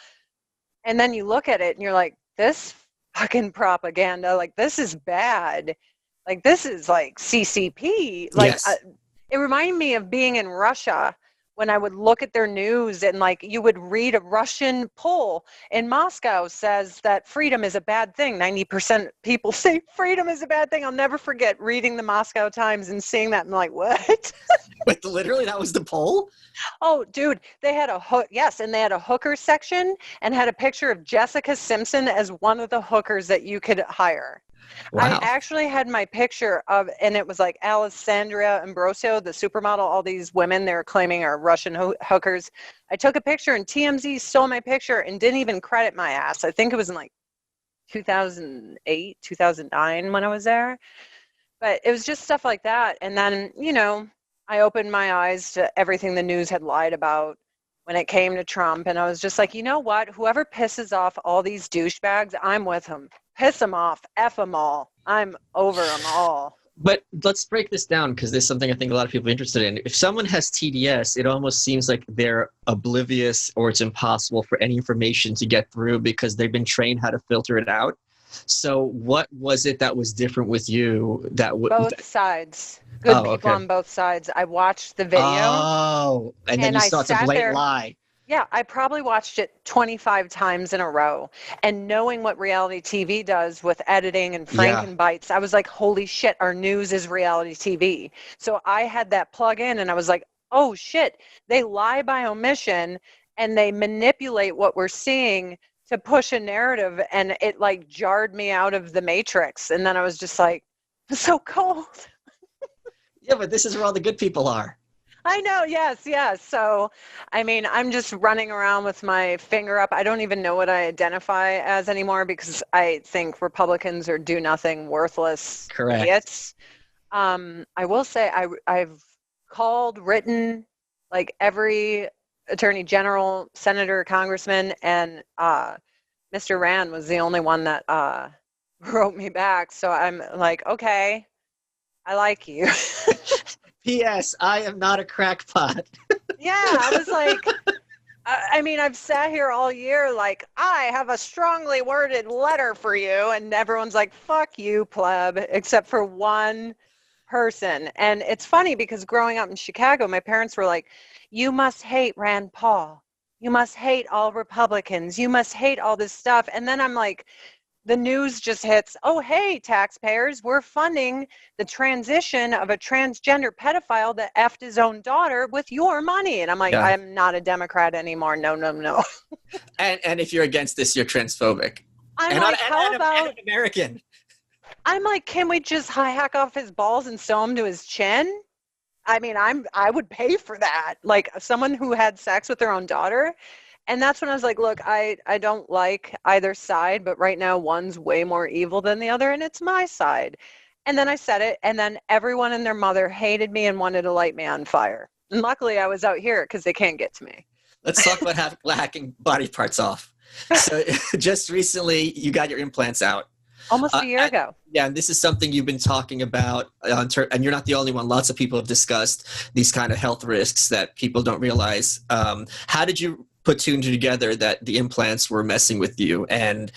Speaker 4: and then you look at it and you're like, this fucking propaganda, like, this is bad. Like, this is like CCP. Like,
Speaker 3: Yes.
Speaker 4: it reminded me of being in Russia when I would look at their news, and like, you would read a Russian poll in Moscow says that freedom is a bad thing. 90% people say freedom is a bad thing. I'll never forget reading the Moscow Times and seeing that and like, what?
Speaker 3: But literally, that was the poll?
Speaker 4: Oh, dude, they had and they had a hooker section and had a picture of Jessica Simpson as one of the hookers that you could hire.
Speaker 3: Wow.
Speaker 4: I actually had my picture of, and it was like Alessandria Ambrosio, the supermodel, all these women they were claiming are Russian hookers. I took a picture and TMZ stole my picture and didn't even credit my ass. I think it was in like 2008, 2009 when I was there. But it was just stuff like that. And then, I opened my eyes to everything the news had lied about when it came to Trump. And I was just like, you know what? Whoever pisses off all these douchebags, I'm with him. Piss them off. F them all. I'm over them all.
Speaker 3: But let's break this down, because there's something I think a lot of people are interested in. If someone has TDS, it almost seems like they're oblivious, or it's impossible for any information to get through because they've been trained how to filter it out. So what was it that was different with you?
Speaker 4: Both sides. Good people on both sides. I watched the video.
Speaker 3: Oh, and then you saw it's a blatant lie.
Speaker 4: Yeah, I probably watched it 25 times in a row. And knowing what reality TV does with editing and Frankenbites, I was like, holy shit, our news is reality TV. So I had that plug in and I was like, oh shit, they lie by omission and they manipulate what we're seeing to push a narrative. And it like jarred me out of the matrix. And then I was just like, it's so cold.
Speaker 3: Yeah, but this is where all the good people are.
Speaker 4: I know, yes. So, I mean, I'm just running around with my finger up. I don't even know what I identify as anymore because I think Republicans are do-nothing, worthless idiots. I will say I've called, written, like every attorney general, senator, congressman, and Mr. Rand was the only one that wrote me back. So I'm like, okay, I like you.
Speaker 3: P.S. I am not a crackpot.
Speaker 4: Yeah, I was like, I mean, I've sat here all year like, I have a strongly worded letter for you. And everyone's like, fuck you, pleb, except for one person. And it's funny because growing up in Chicago, my parents were like, you must hate Rand Paul. You must hate all Republicans. You must hate all this stuff. And then I'm like, the news just hits, oh, hey, taxpayers, we're funding the transition of a transgender pedophile that effed his own daughter with your money. And I'm like,
Speaker 3: Yeah.
Speaker 4: I'm not a Democrat anymore. No, no, no.
Speaker 3: And if you're against this, you're transphobic.
Speaker 4: I'm like, how about
Speaker 3: an American?
Speaker 4: I'm like, can we just hack off his balls and sew him to his chin? I mean, I would pay for that. Like someone who had sex with their own daughter. And that's when I was like, look, I don't like either side, but right now one's way more evil than the other, and it's my side. And then I said it, and then everyone and their mother hated me and wanted to light me on fire. And luckily I was out here because they can't get to me.
Speaker 3: Let's talk about hacking body parts off. So just recently you got your implants out.
Speaker 4: Almost a year ago.
Speaker 3: Yeah, and this is something you've been talking about, and you're not the only one. Lots of people have discussed these kind of health risks that people don't realize. How did you put two and two together that the implants were messing with you? And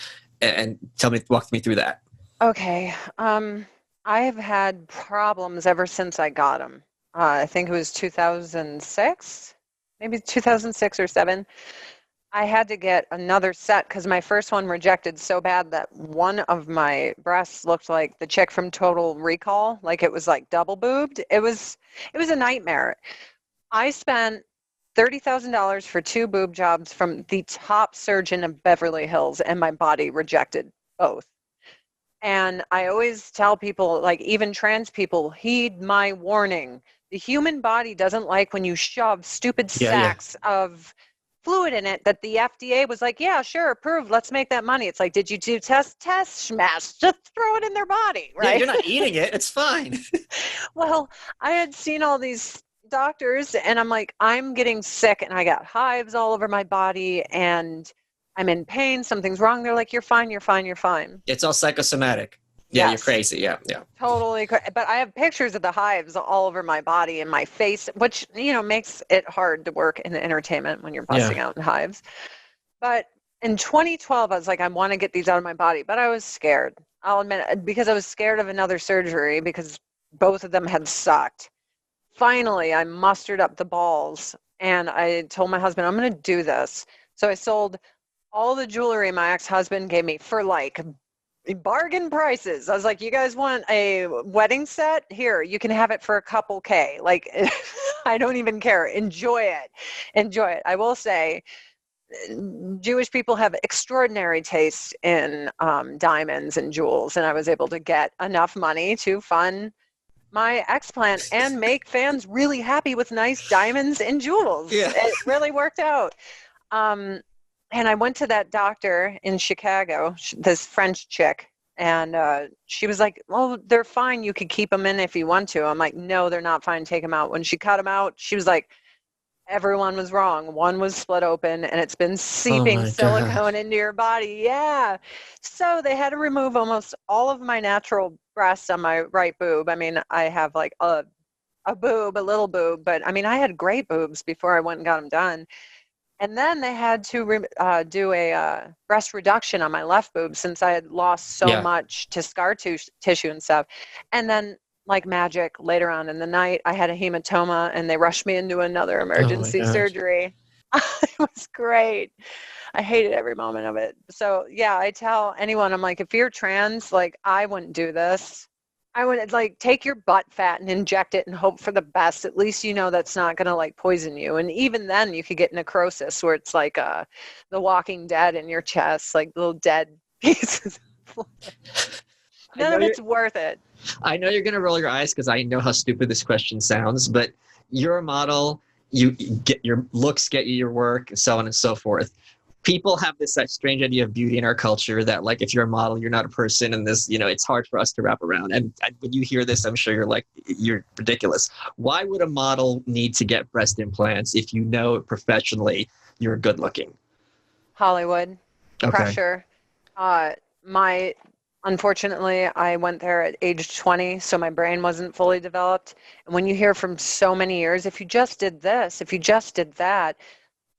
Speaker 3: walk me through that.
Speaker 4: Okay. I have had problems ever since I got them. I think it was 2006, maybe 2006 or 7. I had to get another set because my first one rejected so bad that one of my breasts looked like the chick from Total Recall, like it was like double boobed. It was a nightmare. I spent $30,000 for 2 boob jobs from the top surgeon of Beverly Hills, and my body rejected both. And I always tell people, like even trans people, heed my warning. The human body doesn't like when you shove stupid sacks of fluid in it that the FDA was like, yeah, sure, approved. Let's make that money. It's like, did you do test, smash? Just throw it in their body, right?
Speaker 3: Yeah, you're not eating it. It's fine.
Speaker 4: Well, I had seen all these doctors and I'm like, I'm getting sick and I got hives all over my body and I'm in pain. Something's wrong. They're like, you're fine. You're fine. You're fine.
Speaker 3: It's all psychosomatic. Yeah,
Speaker 4: Yes.
Speaker 3: You're crazy. Yeah.
Speaker 4: Totally. But I have pictures of the hives all over my body and my face, which, makes it hard to work in entertainment when you're busting out in hives. But in 2012, I was like, I want to get these out of my body, but I was scared. I'll admit it, because I was scared of another surgery because both of them had sucked. Finally, I mustered up the balls and I told my husband, I'm going to do this. So I sold all the jewelry my ex-husband gave me for like bargain prices. I was like, you guys want a wedding set? Here, you can have it for a couple K. Like, I don't even care. Enjoy it. I will say, Jewish people have extraordinary taste in diamonds and jewels, and I was able to get enough money to fund my explant and make fans really happy with nice diamonds and jewels.
Speaker 3: Yeah.
Speaker 4: It really worked out. And I went to that doctor in Chicago, this French chick, and she was like, well, they're fine. You could keep them in if you want to. I'm like, no, they're not fine. Take them out. When she cut them out, she was like, everyone was wrong. One was split open, and it's been seeping silicone into your body. Yeah. So they had to remove almost all of my natural breasts on my right boob. I mean, I have like a little boob, but I mean, I had great boobs before I went and got them done. And then they had to do a breast reduction on my left boob since I had lost so much to scar tissue and stuff. And then, like magic, later on in the night, I had a hematoma and they rushed me into another emergency surgery. It was great. I hated every moment of it. So, yeah, I tell anyone, I'm like, if you're trans, like, I wouldn't do this. I would like take your butt fat and inject it and hope for the best. At least that's not going to like poison you. And even then you could get necrosis where it's like the Walking Dead in your chest, like little dead pieces. None of it's worth it.
Speaker 3: I know you're going to roll your eyes because I know how stupid this question sounds, but you're a model, you get your looks, get you your work, so on and so forth. People have this strange idea of beauty in our culture that like if you're a model you're not a person, and this it's hard for us to wrap around. And when you hear this, I'm sure you're like, you're ridiculous. Why would a model need to get breast implants if you know professionally you're good looking?
Speaker 4: Hollywood pressure. Unfortunately, I went there at age 20, so my brain wasn't fully developed. And when you hear from so many years, if you just did this, if you just did that,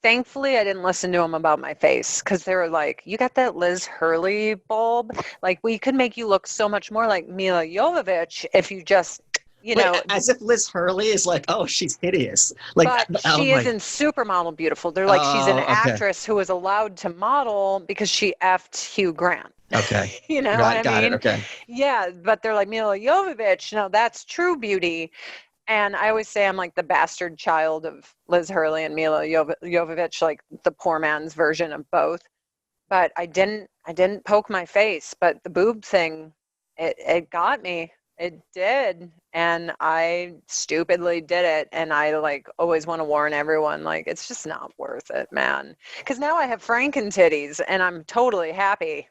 Speaker 4: thankfully I didn't listen to them about my face, because they were like, you got that Liz Hurley bulb? Like, we could make you look so much more like Mila Jovovich if you just,
Speaker 3: Wait, as if Liz Hurley is like, oh, she's hideous. Like,
Speaker 4: but she isn't supermodel beautiful. They're like, she's an actress who was allowed to model because she effed Hugh Grant.
Speaker 3: Okay.
Speaker 4: You know
Speaker 3: got
Speaker 4: what I mean?
Speaker 3: It. Okay.
Speaker 4: Yeah, but they're like, Mila Jovovich, no, that's true beauty. And I always say I'm like the bastard child of Liz Hurley and Mila Jovovich, like the poor man's version of both. But I didn't poke my face, but the boob thing, it got me. It did. And I stupidly did it. And I like always want to warn everyone, like, it's just not worth it, man. Because now I have Franken titties and I'm totally happy.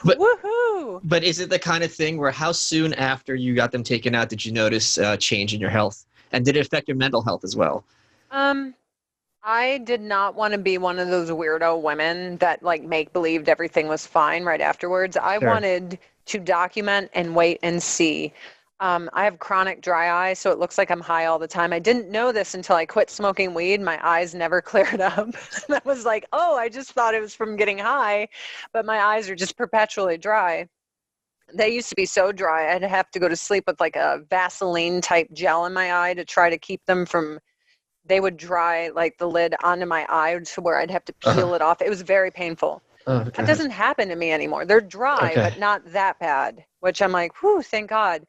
Speaker 3: But,
Speaker 4: woohoo!
Speaker 3: But is it the kind of thing where how soon after you got them taken out did you notice a change in your health? And did it affect your mental health as well?
Speaker 4: I did not want to be one of those weirdo women that like make believed everything was fine right afterwards. I wanted to document and wait and see. I have chronic dry eye, so it looks like I'm high all the time. I didn't know this until I quit smoking weed. My eyes never cleared up. I was like, oh, I just thought it was from getting high, but my eyes are just perpetually dry. They used to be so dry, I'd have to go to sleep with like a Vaseline type gel in my eye to try to keep them from, they would dry like the lid onto my eye to where I'd have to peel it off. It was very painful. That doesn't happen to me anymore. They're dry, but not that bad, which I'm like, whew, thank God.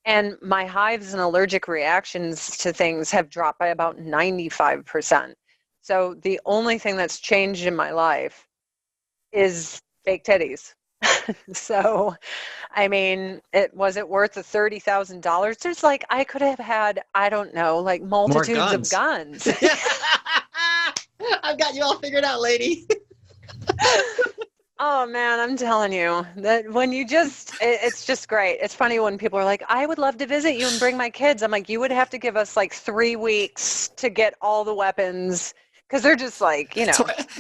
Speaker 4: And my hives and allergic reactions to things have dropped by about 95%. So the only thing that's changed in my life is fake titties. So, I mean, was it worth the $30,000? There's like, I could have had, I don't know, like multitudes of guns.
Speaker 3: I've got you all figured out, lady.
Speaker 4: Oh man, I'm telling you that when you just, it's just great. It's funny when people are like, I would love to visit you and bring my kids. I'm like, you would have to give us like 3 weeks to get all the weapons. Because they're just like, you know.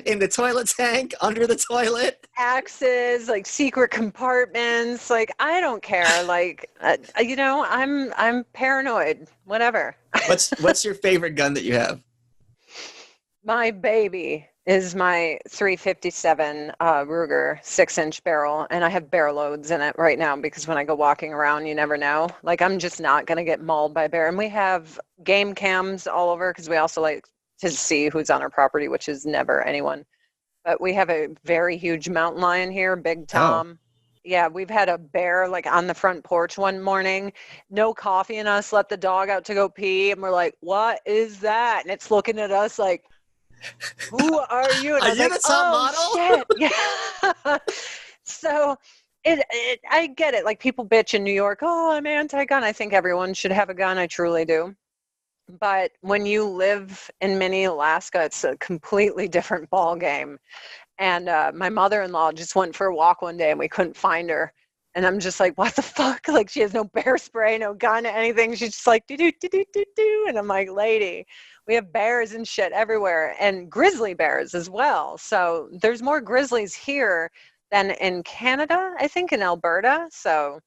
Speaker 3: In the toilet tank, under the toilet.
Speaker 4: Axes, like secret compartments. Like, I don't care. Like, you know, I'm paranoid. Whatever.
Speaker 3: What's your favorite gun that you have?
Speaker 4: My baby is my .357 Ruger 6-inch barrel, and I have bear loads in it right now because when I go walking around, you never know. Like, I'm just not going to get mauled by a bear. And we have game cams all over because we also like to see who's on our property, which is never anyone. But we have a very huge mountain lion here, Big Tom. Yeah, we've had a bear like on the front porch one morning, no coffee in us, let the dog out to go pee, and we're like, what is that? And it's looking at us like, who are you? And
Speaker 3: are you like, the top model?
Speaker 4: Shit. Yeah. So I get it. Like, people bitch in New York, oh, I'm anti-gun. I think everyone should have a gun. I truly do. But when you live in mini Alaska, it's a completely different ball game. And my mother-in-law just went for a walk one day and we couldn't find her. And I'm just like, what the fuck? Like, she has no bear spray, no gun, anything. She's just like, do. And I'm like, lady, we have bears and shit everywhere, and grizzly bears as well. So there's more grizzlies here than in Canada, I think, in Alberta. So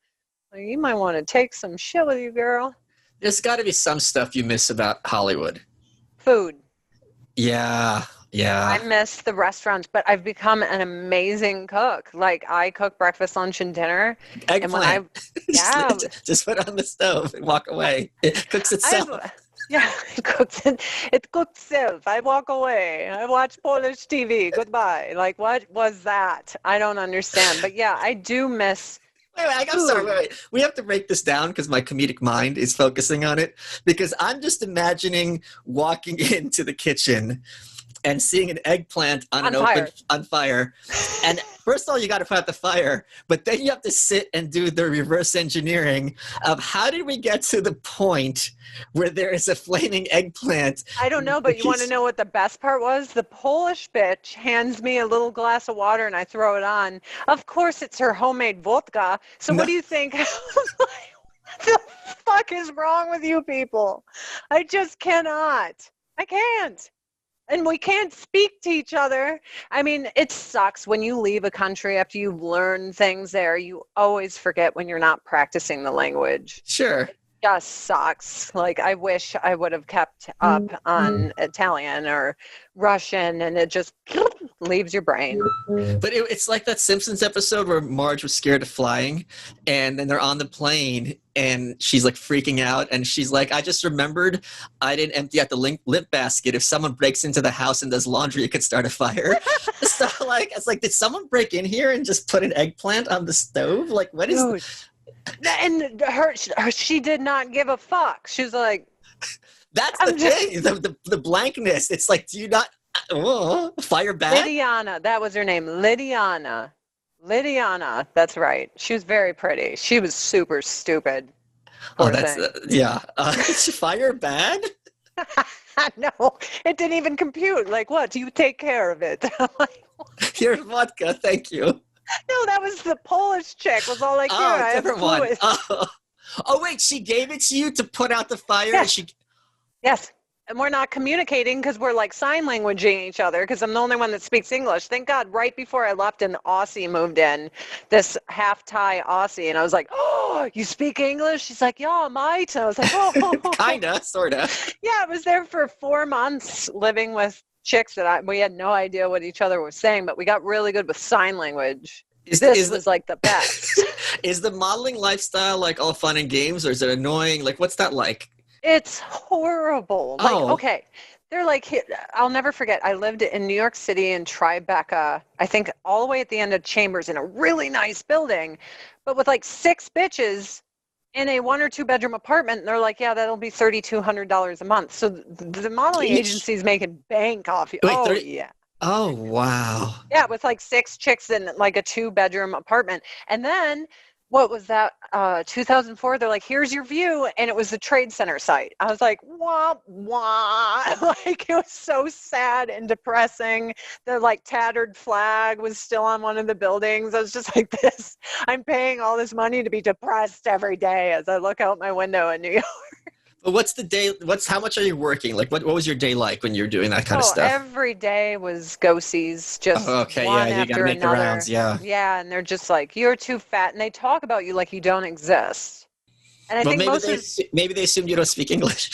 Speaker 4: you might want to take some shit with you, girl.
Speaker 3: There's got to be some stuff you miss about Hollywood.
Speaker 4: Food.
Speaker 3: Yeah.
Speaker 4: I miss the restaurants, but I've become an amazing cook. Like, I cook breakfast, lunch, and dinner.
Speaker 3: Eggplant.
Speaker 4: And when
Speaker 3: just put it on the stove and walk away. It cooks itself.
Speaker 4: It cooks itself. I walk away. I watch Polish TV. Goodbye. Like, what was that? I don't understand. But yeah, I do miss.
Speaker 3: I'm sorry. Wait. We have to break this down because my comedic mind is focusing on it. Because I'm just imagining walking into the kitchen and seeing an eggplant on fire. And first of all, you got to put out the fire, but then you have to sit and do the reverse engineering of how did we get to the point where there is a flaming eggplant?
Speaker 4: I don't know, but you want to know what the best part was? The Polish bitch hands me a little glass of water and I throw it on. Of course, it's her homemade vodka. So what do you think? What the fuck is wrong with you people? I just cannot. I can't. and we can't speak to each other. I mean, it sucks when you leave a country after you've learned things there. You always forget when you're not practicing the language.
Speaker 3: Sure.
Speaker 4: Just sucks. Like, I wish I would have kept up on Italian or Russian, and it just leaves your brain.
Speaker 3: But it's like that Simpsons episode where Marge was scared of flying, and then they're on the plane, and she's like freaking out, and she's like, I just remembered I didn't empty out the lint basket. If someone breaks into the house and does laundry, it could start a fire. So like, it's like, did someone break in here and just put an eggplant on the stove? Like, what is...
Speaker 4: Dude. And she did not give a fuck. She's like...
Speaker 3: That's the thing, the blankness. It's like, do you not... fire back?
Speaker 4: Lydiana, that was her name. Lydiana, that's right. She was very pretty. She was super stupid.
Speaker 3: Oh, that's yeah. Fire bad?
Speaker 4: No, it didn't even compute. Like, what? Do you take care of it?
Speaker 3: Here's vodka, thank you.
Speaker 4: No, that was the Polish chick. Was all like, here, I have
Speaker 3: different one.
Speaker 4: fluid.
Speaker 3: Oh, wait, she gave it to you to put out the fire?
Speaker 4: Yes. Yes. And we're not communicating because we're like sign languaging each other because I'm the only one that speaks English. Thank God, right before I left, an Aussie moved in, this half-Thai Aussie. And I was like, oh, you speak English? She's like, yeah, mate. And I was like, oh.
Speaker 3: Kinda, sorta.
Speaker 4: Yeah, I was there for 4 months living with chicks that we had no idea what each other was saying, but we got really good with sign language. This was like the best.
Speaker 3: Is the modeling lifestyle like all fun and games, or is it annoying? Like, what's that like?
Speaker 4: It's horrible. Like, okay, they're like, I'll never forget. I lived in New York City in Tribeca, I think all the way at the end of Chambers in a really nice building, but with like 6 bitches in a 1 or 2 bedroom apartment. And they're like, yeah, that'll be $3,200 a month. So the modeling agency's making bank off you.
Speaker 3: Wait,
Speaker 4: yeah.
Speaker 3: Oh, wow.
Speaker 4: Yeah, with like 6 chicks in like a 2 bedroom apartment. And then what was that, 2004, they're like, here's your view, and it was the Trade Center site. I was like, wah, wah. Like, it was so sad and depressing. The like tattered flag was still on one of the buildings. I was just like, this, I'm paying all this money to be depressed every day as I look out my window in New York.
Speaker 3: But how much are you working? Like, what was your day like when you were doing that kind of stuff?
Speaker 4: Every day was go-sees, just one
Speaker 3: you
Speaker 4: after
Speaker 3: gotta make
Speaker 4: another.
Speaker 3: the rounds, yeah.
Speaker 4: Yeah, and they're just like, you're too fat, and they talk about you like you don't exist. And I think
Speaker 3: maybe they assumed you don't speak English.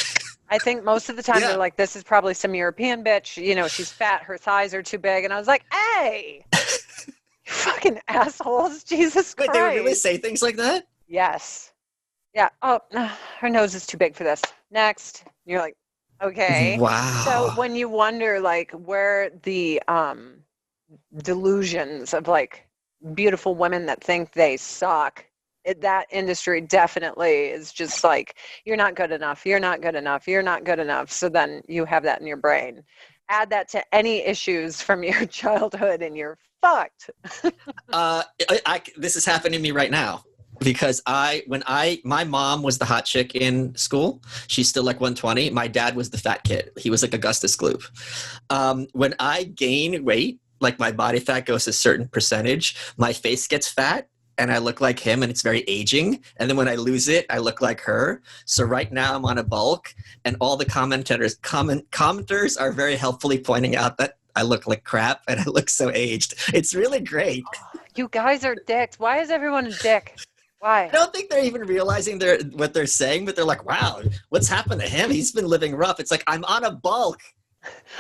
Speaker 4: I think most of the time they're like, this is probably some European bitch, you know, she's fat, her thighs are too big, and I was like, hey, you fucking assholes, Jesus Christ.
Speaker 3: Wait, they would really say things like that?
Speaker 4: Yes. Yeah. Oh, her nose is too big for this. Next. You're like, okay.
Speaker 3: Wow.
Speaker 4: So when you wonder, like, where the delusions of, like, beautiful women that think they suck, that industry definitely is just like, you're not good enough. You're not good enough. You're not good enough. So then you have that in your brain. Add that to any issues from your childhood and you're fucked.
Speaker 3: This is happening to me right now. Because my mom was the hot chick in school. She's still like 120. My dad was the fat kid. He was like Augustus Gloop. When I gain weight, like my body fat goes a certain percentage, my face gets fat and I look like him and it's very aging. And then when I lose it, I look like her. So right now I'm on a bulk and all the commenters are very helpfully pointing out that I look like crap and I look so aged. It's really great.
Speaker 4: You guys are dicks. Why is everyone a dick? Why?
Speaker 3: I don't think they're even realizing what they're saying, but they're like, wow, what's happened to him? He's been living rough. It's like, I'm on a bulk.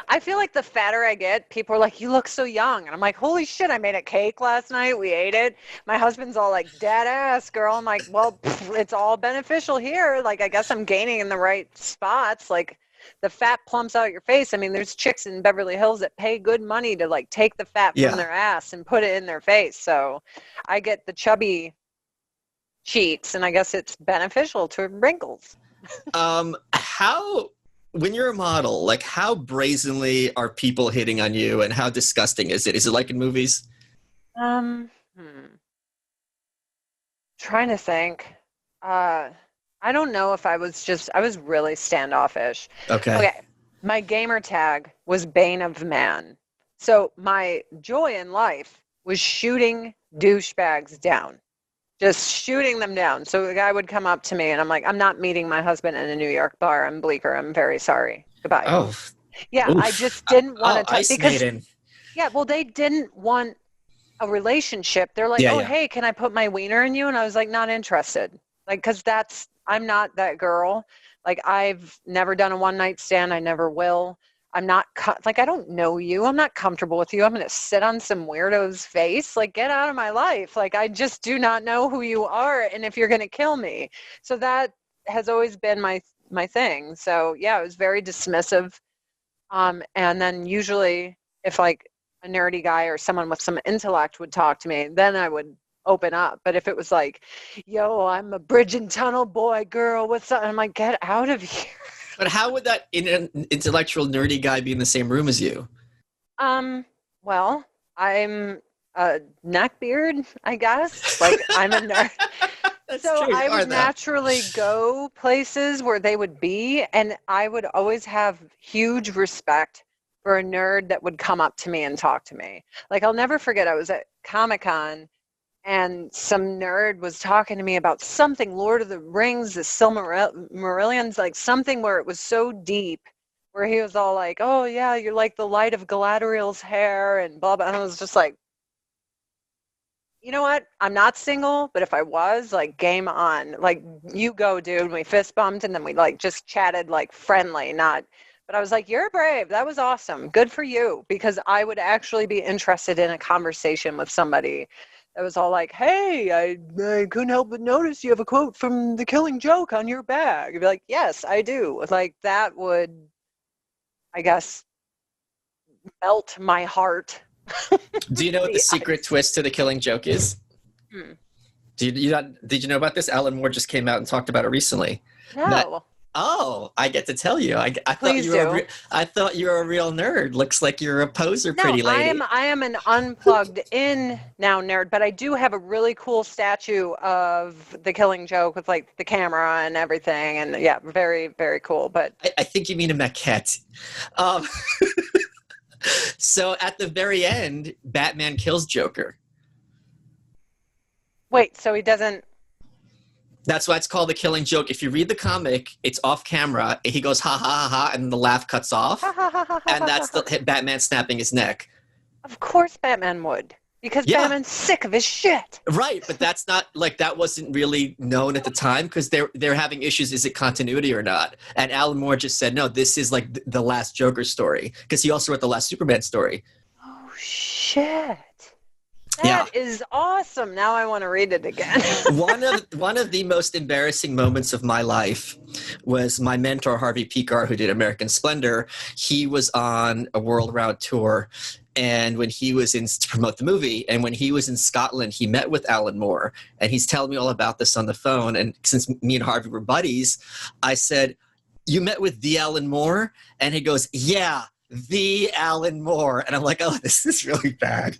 Speaker 4: I feel like the fatter I get, people are like, you look so young. And I'm like, holy shit, I made a cake last night. We ate it. My husband's all like, dead ass, girl. I'm like, well, it's all beneficial here. Like, I guess I'm gaining in the right spots. Like, the fat plumps out your face. I mean, there's chicks in Beverly Hills that pay good money to like take the fat from their ass and put it in their face. So I get the chubby cheeks, and I guess it's beneficial to wrinkles.
Speaker 3: When you're a model, like how brazenly are people hitting on you and how disgusting is it? Is it like in movies?
Speaker 4: Trying to think. I don't know if I was really standoffish. Okay. My gamer tag was Bane of Man. So my joy in life was shooting douchebags down. Just shooting them down. So the guy would come up to me and I'm like, I'm not meeting my husband in a New York bar. I'm Bleecker. I'm very sorry. Goodbye.
Speaker 3: Oh,
Speaker 4: Yeah,
Speaker 3: Oof.
Speaker 4: I just didn't want to talk
Speaker 3: Ice
Speaker 4: because
Speaker 3: Maiden.
Speaker 4: yeah, well, they didn't want a relationship. They're like,
Speaker 3: Yeah,
Speaker 4: oh,
Speaker 3: yeah.
Speaker 4: hey, can I put my wiener in you? And I was like, not interested. Like, because I'm not that girl. Like, I've never done a one night stand. I never will. I'm not, like, I don't know you. I'm not comfortable with you. I'm going to sit on some weirdo's face. Like, get out of my life. Like, I just do not know who you are. And if you're going to kill me. So that has always been my thing. So, yeah, it was very dismissive. And then usually if like a nerdy guy or someone with some intellect would talk to me, then I would open up. But if it was like, yo, I'm a bridge and tunnel boy, girl, what's up? And I'm like, get out of here.
Speaker 3: But how would that intellectual nerdy guy be in the same room as you?
Speaker 4: Well, I'm a neckbeard, I guess. Like I'm a nerd.
Speaker 3: That's
Speaker 4: So
Speaker 3: true.
Speaker 4: I
Speaker 3: You are
Speaker 4: would
Speaker 3: that.
Speaker 4: naturally go places where they would be, and I would always have huge respect for a nerd that would come up to me and talk to me. Like I'll never forget, I was at Comic-Con and some nerd was talking to me about something, Lord of the Rings, the Silmarillions, like something where it was so deep, where he was all like, oh yeah, you're like the light of Galadriel's hair and blah, blah. And I was just like, you know what? I'm not single, but if I was, like, game on. Like, you go, dude. And we fist bumped, and then we, like, just chatted, like, friendly, not. But I was like, you're brave. That was awesome. Good for you. Because I would actually be interested in a conversation with somebody that was all like, hey, I couldn't help but notice you have a quote from The Killing Joke on your bag. I'd be like, yes, I do. Like, that would, I guess, melt my heart.
Speaker 3: Do you know what the secret twist to The Killing Joke is?
Speaker 4: Hmm.
Speaker 3: Did you know about this? Alan Moore just came out and talked about it recently.
Speaker 4: No.
Speaker 3: I get to tell you. I thought
Speaker 4: Please
Speaker 3: you were
Speaker 4: do.
Speaker 3: I thought you were a real nerd. Looks like you're a poser,
Speaker 4: No,
Speaker 3: pretty lady.
Speaker 4: I am an unplugged in now nerd, but I do have a really cool statue of The Killing Joke with like the camera and everything, and yeah, very, very cool. But
Speaker 3: I think you mean a maquette. Um, so at the very end, Batman kills Joker.
Speaker 4: wait, so he doesn't?
Speaker 3: That's why it's called The Killing Joke. If you read the comic, it's off camera. He goes ha ha ha ha, and the laugh cuts off, and that's the Batman snapping his neck.
Speaker 4: Of course, Batman would, because
Speaker 3: Yeah.
Speaker 4: Batman's sick of his shit.
Speaker 3: Right, but that's not like that wasn't really known at the time because they're having issues. Is it continuity or not? And Alan Moore just said, no, this is like the last Joker story because he also wrote the last Superman story.
Speaker 4: Oh shit!
Speaker 3: Yeah.
Speaker 4: That is awesome. Now I want to read it again.
Speaker 3: One of the most embarrassing moments of my life was my mentor Harvey Pekar, who did American Splendor. He was on a world round tour. And when he was to promote the movie, and when he was in Scotland, he met with Alan Moore, and he's telling me all about this on the phone. And since me and Harvey were buddies, I said, "You met with the Alan Moore?" And he goes, "Yeah, the Alan Moore." And I'm like, "Oh, this is really bad."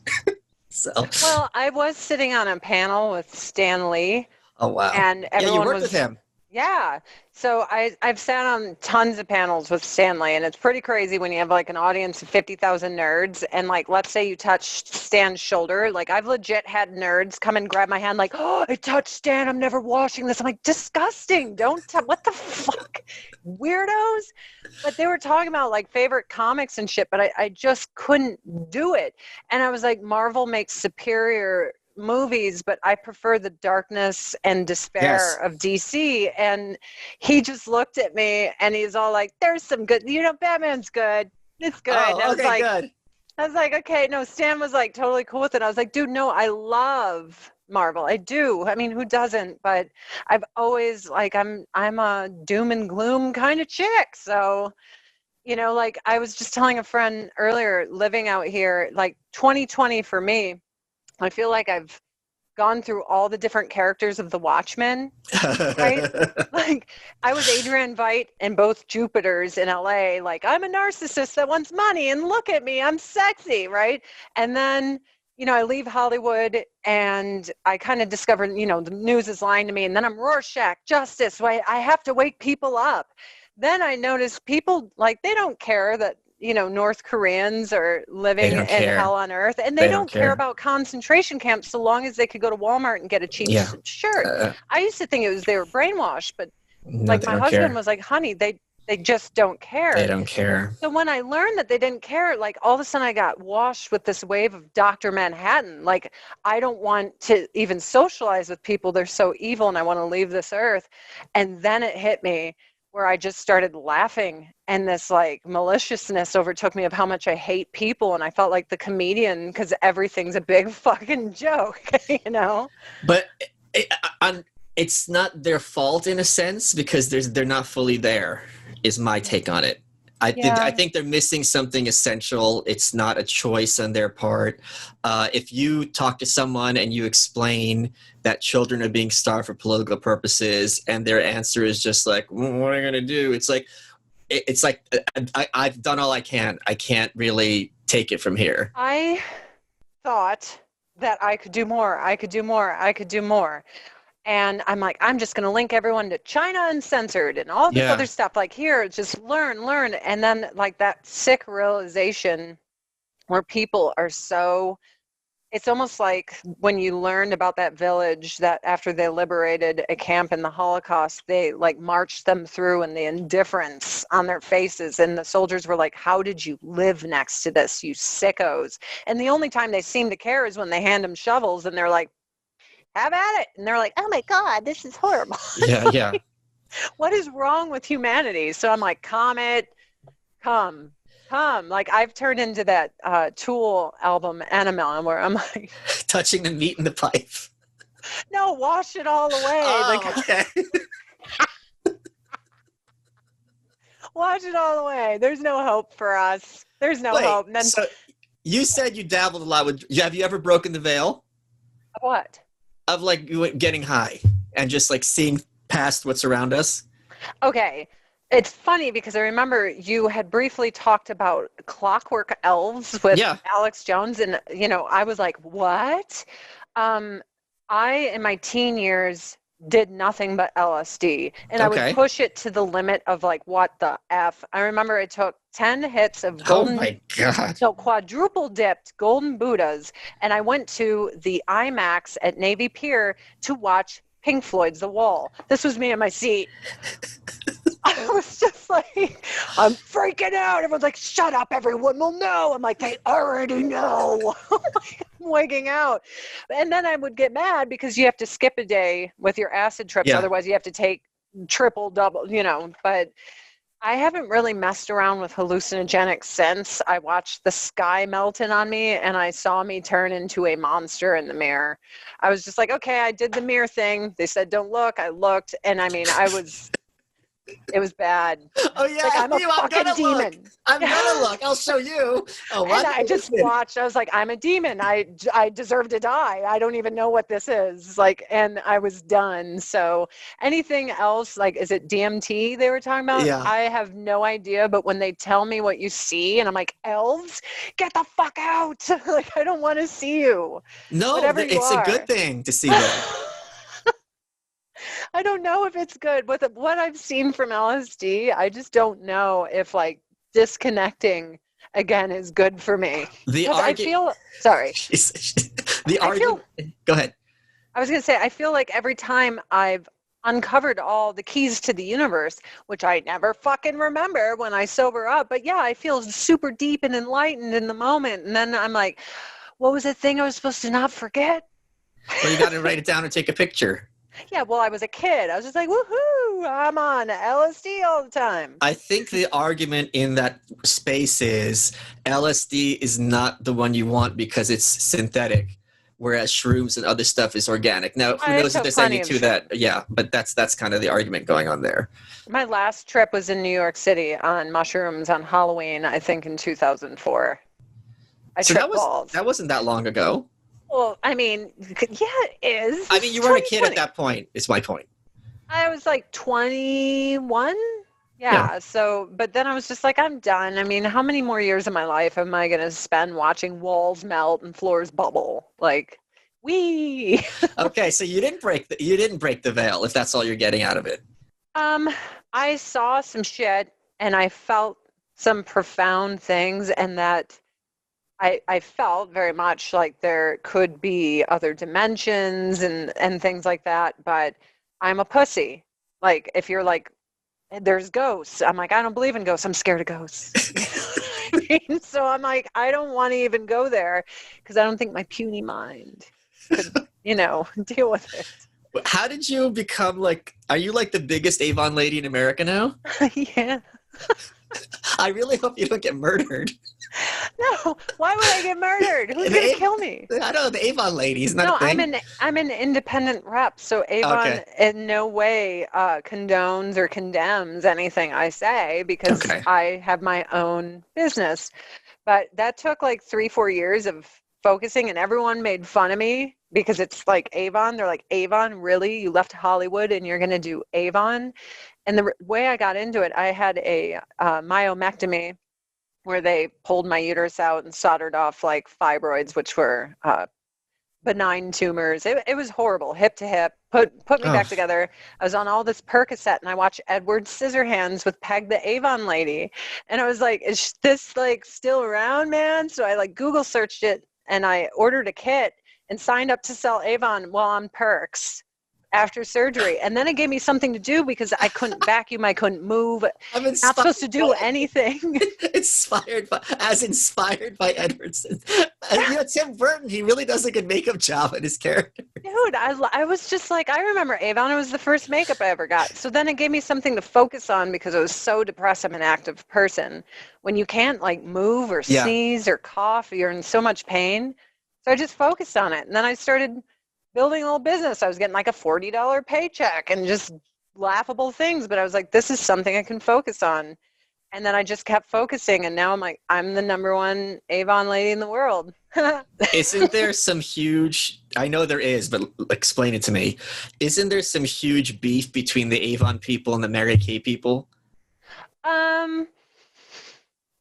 Speaker 3: So.
Speaker 4: Well, I was sitting on a panel with Stan Lee.
Speaker 3: Oh wow!
Speaker 4: And everyone
Speaker 3: yeah, you worked
Speaker 4: was,
Speaker 3: with him.
Speaker 4: Yeah. So I've sat on tons of panels with Stanley, and it's pretty crazy when you have like an audience of 50,000 nerds, and like let's say you touch Stan's shoulder. Like I've legit had nerds come and grab my hand like, oh, I touched Stan, I'm never washing this. I'm like, disgusting. Don't what the fuck? Weirdos. But they were talking about like favorite comics and shit, but I just couldn't do it. And I was like, Marvel makes superior movies, but I prefer the darkness and despair of DC. And he just looked at me and he's all like, there's some good, Batman's good. It's good.
Speaker 3: Oh,
Speaker 4: I was
Speaker 3: okay,
Speaker 4: like,
Speaker 3: good.
Speaker 4: I was like, okay, no, Stan was like totally cool with it. I was like, dude, no, I love Marvel. I do. I mean, who doesn't? But I've always like, I'm a doom and gloom kind of chick. So, like I was just telling a friend earlier, living out here, like 2020 for me, I feel like I've gone through all the different characters of the Watchmen, right? Like I was Adrianne Veidt in both Jupiters in LA, like I'm a narcissist that wants money and look at me, I'm sexy, right? And then, I leave Hollywood and I kind of discovered, the news is lying to me, and then I'm Rorschach, justice, right? I have to wake people up. Then I noticed people like they don't care that North Koreans are living in hell on earth, and they don't care about concentration camps so long as they could go to Walmart and get a cheap shirt. I used to think they were brainwashed, but like my husband was like, honey, They just don't care.
Speaker 3: They don't care.
Speaker 4: So when I learned that they didn't care, like all of a sudden I got washed with this wave of Dr. Manhattan. Like I don't want to even socialize with people. They're so evil and I want to leave this earth. And then it hit me where I just started laughing and this like maliciousness overtook me of how much I hate people. And I felt like the comedian because everything's a big fucking joke, you know?
Speaker 3: But it's not their fault in a sense because they're not fully there, is my take on it. I think they're missing something essential. It's not a choice on their part. If you talk to someone and you explain that children are being starved for political purposes and their answer is just like, what are you going to do? It's like, I've done all I can. I can't really take it from here.
Speaker 4: I thought that I could do more. I could do more. I could do more. And I'm like, I'm just going to link everyone to China Uncensored and all this other stuff. Like here, just learn. And then like that sick realization where people are so, it's almost like when you learned about that village that after they liberated a camp in the Holocaust, they like marched them through and the indifference on their faces. And the soldiers were like, how did you live next to this, you sickos? And the only time they seem to care is when they hand them shovels and they're like, have at it. And they're like, oh my God, this is horrible.
Speaker 3: Yeah.
Speaker 4: What is wrong with humanity? So I'm like, Comet, come. Like I've turned into that Tool album, Animal, where I'm like.
Speaker 3: Touching the meat in the pipe.
Speaker 4: No, wash it all away.
Speaker 3: Oh, okay.
Speaker 4: Wash it all away. There's no hope for us. There's no hope. And then,
Speaker 3: so you said you dabbled a lot with, have you ever broken the veil?
Speaker 4: What?
Speaker 3: Of like getting high and just like seeing past what's around us?
Speaker 4: Okay. It's funny because I remember you had briefly talked about Clockwork Elves with Alex Jones. And, you know, I was like, what? I, in my teen years, did nothing but LSD. And I would push it to the limit of like, what the F? I remember I took 10 hits of golden.
Speaker 3: Oh my God.
Speaker 4: So quadruple dipped golden Buddhas. And I went to the IMAX at Navy Pier to watch Pink Floyd's The Wall. This was me in my seat. I was just like, I'm freaking out. Everyone's like, shut up, everyone will know. I'm like, they already know. I'm wigging out. And then I would get mad because you have to skip a day with your acid trips. Otherwise you have to take triple, double, you know. But I haven't really messed around with hallucinogenics since I watched the sky melting on me and I saw me turn into a monster in the mirror. I was just like, okay, I did the mirror thing. They said, don't look. I looked. And I mean, it was bad.
Speaker 3: Oh yeah,
Speaker 4: like, I'm a fucking demon.
Speaker 3: Look. I'm gonna look. I'll show you. Oh,
Speaker 4: and I just watched. I was like, I'm a demon. I deserve to die. I don't even know what this is. Like, and I was done. So anything else? Like, is it DMT they were talking about?
Speaker 3: Yeah.
Speaker 4: I have no idea. But when they tell me what you see, and I'm like, elves, get the fuck out. Like, I don't want to see you.
Speaker 3: No, it's a good thing to see them.
Speaker 4: I don't know if it's good. With what I've seen from LSD, I just don't know if like disconnecting again is good for me. I feel sorry.
Speaker 3: Go ahead.
Speaker 4: I was going to say, I feel like every time I've uncovered all the keys to the universe, which I never fucking remember when I sober up, but yeah, I feel super deep and enlightened in the moment. And then I'm like, what was the thing I was supposed to not forget?
Speaker 3: Well, you got to write it down and take a picture.
Speaker 4: Yeah, well, I was a kid. I was just like, woohoo, I'm on LSD all the time.
Speaker 3: I think the argument in that space is LSD is not the one you want because it's synthetic, whereas shrooms and other stuff is organic. Now, who knows if there's any to that? Yeah, but that's kind of the argument going on there.
Speaker 4: My last trip was in New York City on mushrooms on Halloween, I think in 2004.
Speaker 3: That wasn't that long ago.
Speaker 4: Well, I mean, yeah, it is.
Speaker 3: I mean, you weren't a kid at that point, is my point.
Speaker 4: I was like 21. Yeah. So, but then I was just like, I'm done. I mean, how many more years of my life am I going to spend watching walls melt and floors bubble? Like,
Speaker 3: Okay, so you didn't break the veil, if that's all you're getting out of it.
Speaker 4: I saw some shit and I felt some profound things, and that I felt very much like there could be other dimensions and things like that, but I'm a pussy. Like, if you're like there's ghosts. I'm like, I don't believe in ghosts. I'm scared of ghosts. So I'm like, I don't want to even go there because I don't think my puny mind could, deal with it.
Speaker 3: How did you become like, are you like the biggest Avon lady in America now?
Speaker 4: Yeah.
Speaker 3: I really hope you don't get murdered.
Speaker 4: No, why would I get murdered? Who's going to kill me?
Speaker 3: I don't know, the Avon lady is not
Speaker 4: No,
Speaker 3: a thing.
Speaker 4: I'm an independent rep, so Avon in no way condones or condemns anything I say because I have my own business. But that took like 3-4 years of focusing, and everyone made fun of me because it's like Avon. They're like, Avon, really? You left Hollywood and you're going to do Avon? And the way I got into it, I had a myomectomy where they pulled my uterus out and soldered off like fibroids, which were benign tumors. It was horrible, hip to hip, put me back together. I was on all this Percocet and I watched Edward Scissorhands with Peg the Avon lady. And I was like, is this like still around, man? So I like Google searched it and I ordered a kit and signed up to sell Avon while on Perks after surgery. And then it gave me something to do because I couldn't vacuum, I couldn't move. I'm not supposed to do anything.
Speaker 3: Inspired by Edwardson. Tim Burton, he really does a good makeup job in his character.
Speaker 4: Dude, I was just like, I remember Avon. It was the first makeup I ever got. So then it gave me something to focus on because I was so depressed. I'm an active person. When you can't like move or sneeze or cough, you're in so much pain. So I just focused on it. And then I started building a little business. I was getting like a $40 paycheck and just laughable things. But I was like, this is something I can focus on. And then I just kept focusing. And now I'm like, I'm the #1 Avon lady in the world.
Speaker 3: Isn't there some huge, I know there is, but explain it to me. Isn't there some huge beef between the Avon people and the Mary Kay people?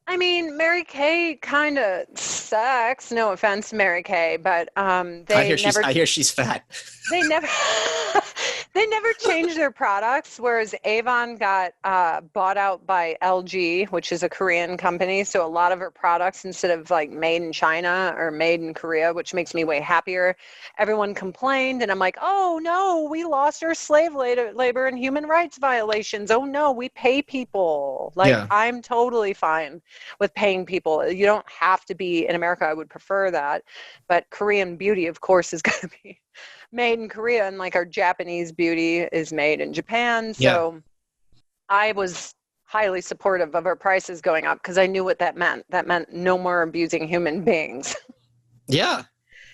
Speaker 4: I mean, Mary Kay kind of sucks. No offense, Mary Kay, but I
Speaker 3: hear she's fat.
Speaker 4: They never changed their products. Whereas Avon got bought out by LG, which is a Korean company. So a lot of her products, instead of like made in China or made in Korea, which makes me way happier, everyone complained, and I'm like, oh no, we lost our slave labor and human rights violations. Oh no, we pay people. I'm totally fine with paying people. You don't have to be in America. I would prefer that. But Korean beauty, of course, is going to be made in Korea, and like our Japanese beauty is made in Japan. So I was highly supportive of our prices going up because I knew what that meant. That meant no more abusing human beings.
Speaker 3: Yeah.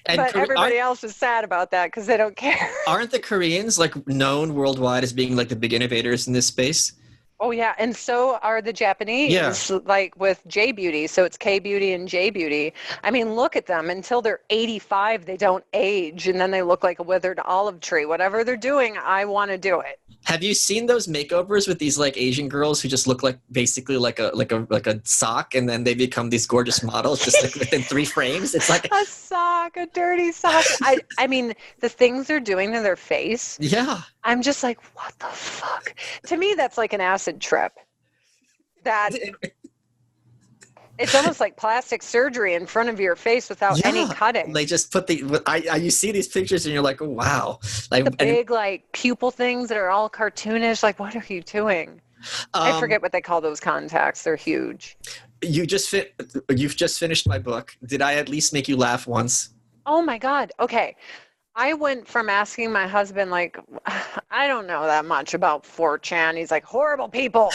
Speaker 4: But everybody else was sad about that because they don't care.
Speaker 3: Aren't the Koreans like known worldwide as being like the big innovators in this space?
Speaker 4: Oh, yeah. And so are the Japanese, like with J Beauty. So it's K Beauty and J Beauty. I mean, look at them. Until they're 85, they don't age. And then they look like a withered olive tree. Whatever they're doing, I want to do it.
Speaker 3: Have you seen those makeovers with these like Asian girls who just look like basically like a sock, and then they become these gorgeous models just like within 3 frames? It's like
Speaker 4: a sock, a dirty sock. I mean, the things they're doing to their face.
Speaker 3: Yeah. I'm
Speaker 4: just like, what the fuck? To me, that's like an acid trip. That it's almost like plastic surgery in front of your face without any cutting.
Speaker 3: They just put you see these pictures and you're like, oh, wow.
Speaker 4: Like the big like pupil things that are all cartoonish. Like, what are you doing? I forget what they call those contacts. They're huge.
Speaker 3: You've just finished my book. Did I at least make you laugh once?
Speaker 4: Oh my God. Okay. I went from asking my husband, like, I don't know that much about 4chan. He's like, horrible people.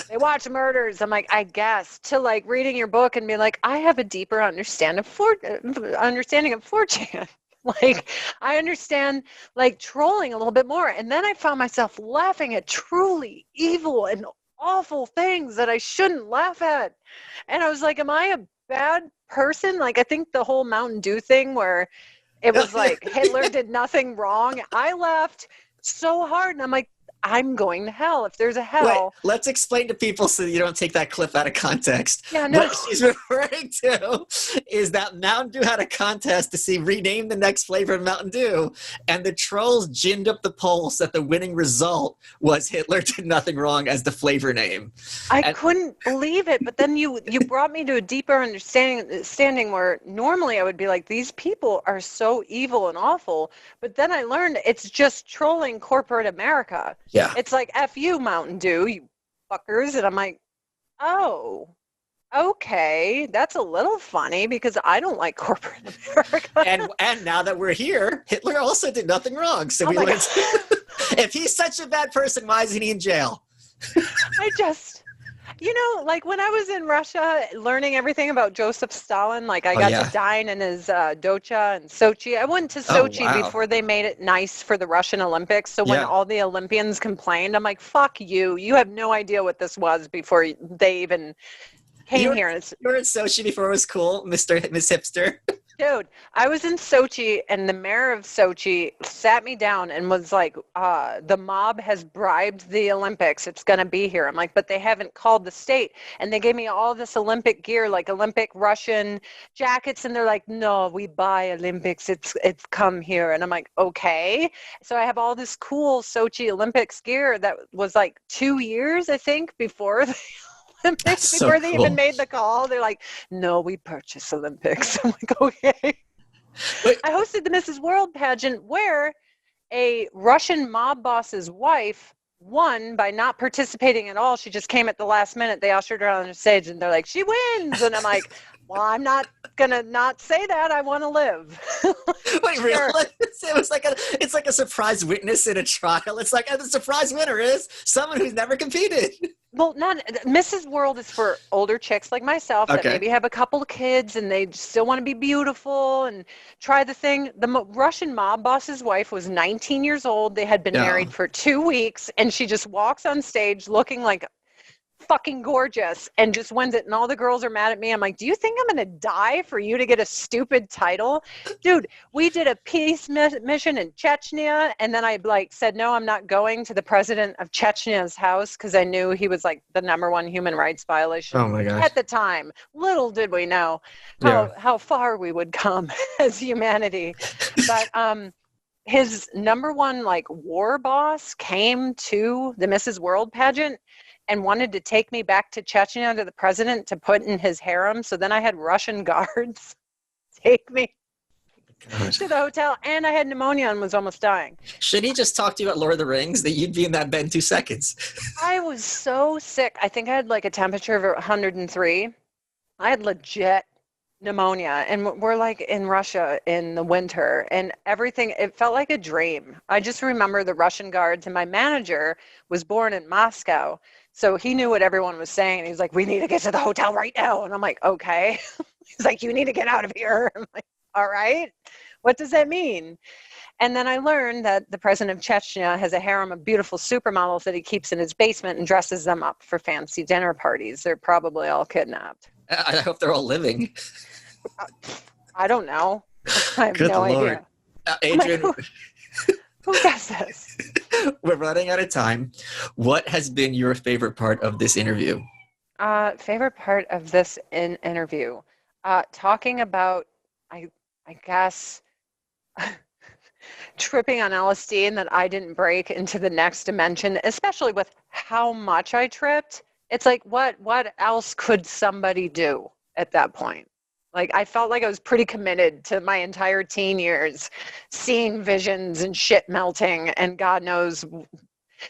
Speaker 4: They watch murders. I'm like, I guess, to like reading your book and being like, I have a deeper understanding of 4chan. Like, I understand like trolling a little bit more. And then I found myself laughing at truly evil and awful things that I shouldn't laugh at. And I was like, am I a bad person? Like, I think the whole Mountain Dew thing where it was like Hitler did nothing wrong. I laughed so hard, and I'm like, I'm going to hell if there's a hell.
Speaker 3: Wait, let's explain to people so you don't take that clip out of context.
Speaker 4: Yeah, no.
Speaker 3: What she's referring to is that Mountain Dew had a contest to see rename the next flavor of Mountain Dew, and the trolls ginned up the polls that the winning result was Hitler did nothing wrong as the flavor name.
Speaker 4: I couldn't believe it, but then you brought me to a deeper understanding where normally I would be like, these people are so evil and awful, but then I learned it's just trolling corporate America.
Speaker 3: Yeah.
Speaker 4: It's like, F you, Mountain Dew, you fuckers. And I'm like, oh, okay, that's a little funny because I don't like corporate America.
Speaker 3: And now that we're here, Hitler also did nothing wrong. So
Speaker 4: Oh
Speaker 3: we
Speaker 4: my
Speaker 3: learned
Speaker 4: God.
Speaker 3: if he's such a bad person, why isn't he in jail?
Speaker 4: I just, like when I was in Russia learning everything about Joseph Stalin, like I got to dine in his docha in Sochi. I went to Sochi before they made it nice for the Russian Olympics. So when all the Olympians complained, I'm like, fuck you. You have no idea what this was before they even came here.
Speaker 3: You were in Sochi before it was cool, Miss Hipster.
Speaker 4: Dude, I was in Sochi and the mayor of Sochi sat me down and was like, the mob has bribed the Olympics. It's going to be here. I'm like, but they haven't called the state. And they gave me all this Olympic gear, like Olympic Russian jackets. And they're like, no, we buy Olympics. It's come here. And I'm like, okay. So I have all this cool Sochi Olympics gear that was like 2 years, I think, before the Olympics, before they even made the call. They're like, no, we purchase Olympics. I'm like, okay. I hosted the Mrs. World pageant where a Russian mob boss's wife won by not participating at all. She just came at the last minute. They ushered her on the stage and they're like, she wins. And I'm like, well, I'm not gonna not say that. I want to live.
Speaker 3: Wait,
Speaker 4: Sure.
Speaker 3: really? It's like a surprise witness in a trial. It's like the surprise winner is someone who's never competed.
Speaker 4: Well, not Mrs. World is for older chicks like myself that maybe have a couple of kids and they still want to be beautiful and try the thing. The Russian mob boss's wife was 19 years old. They had been married for 2 weeks, and she just walks on stage looking like fucking gorgeous and just wins it. And all the girls are mad at me. I'm like, do you think I'm going to die for you to get a stupid title? Dude, we did a peace mission in Chechnya. And then I said, no, I'm not going to the president of Chechnya's house because I knew he was like the #1 human rights violation at the time. Little did we know how far we would come as humanity. But his #1 war boss came to the Mrs. World pageant and wanted to take me back to Chechnya to the president to put in his harem. So then I had Russian guards take me to the hotel, and I had pneumonia and was almost dying.
Speaker 3: Should he just talk to you about Lord of the Rings? That you'd be in that bed in 2 seconds.
Speaker 4: I was so sick. I think I had like a temperature of 103. I had legit pneumonia, and we're like in Russia in the winter, and everything, it felt like a dream. I just remember the Russian guards, and my manager was born in Moscow. So he knew what everyone was saying. He's like, we need to get to the hotel right now. And I'm like, okay. He's like, you need to get out of here. I'm like, all right. What does that mean? And then I learned that the president of Chechnya has a harem of beautiful supermodels that he keeps in his basement and dresses them up for fancy dinner parties. They're probably all kidnapped.
Speaker 3: I hope they're all living.
Speaker 4: I don't know. I have no idea.
Speaker 3: Adrianne,
Speaker 4: who does this?
Speaker 3: We're running out of time. What has been your favorite part of this interview?
Speaker 4: Favorite part of this interview? Talking about, I guess, tripping on LSD and that I didn't break into the next dimension, especially with how much I tripped. It's like, what else could somebody do at that point? Like, I felt like I was pretty committed to my entire teen years, seeing visions and shit melting, and God knows,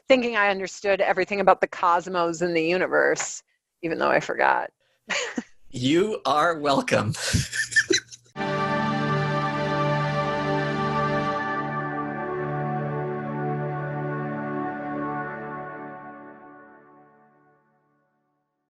Speaker 4: thinking I understood everything about the cosmos and the universe, even though I forgot.
Speaker 3: You are welcome.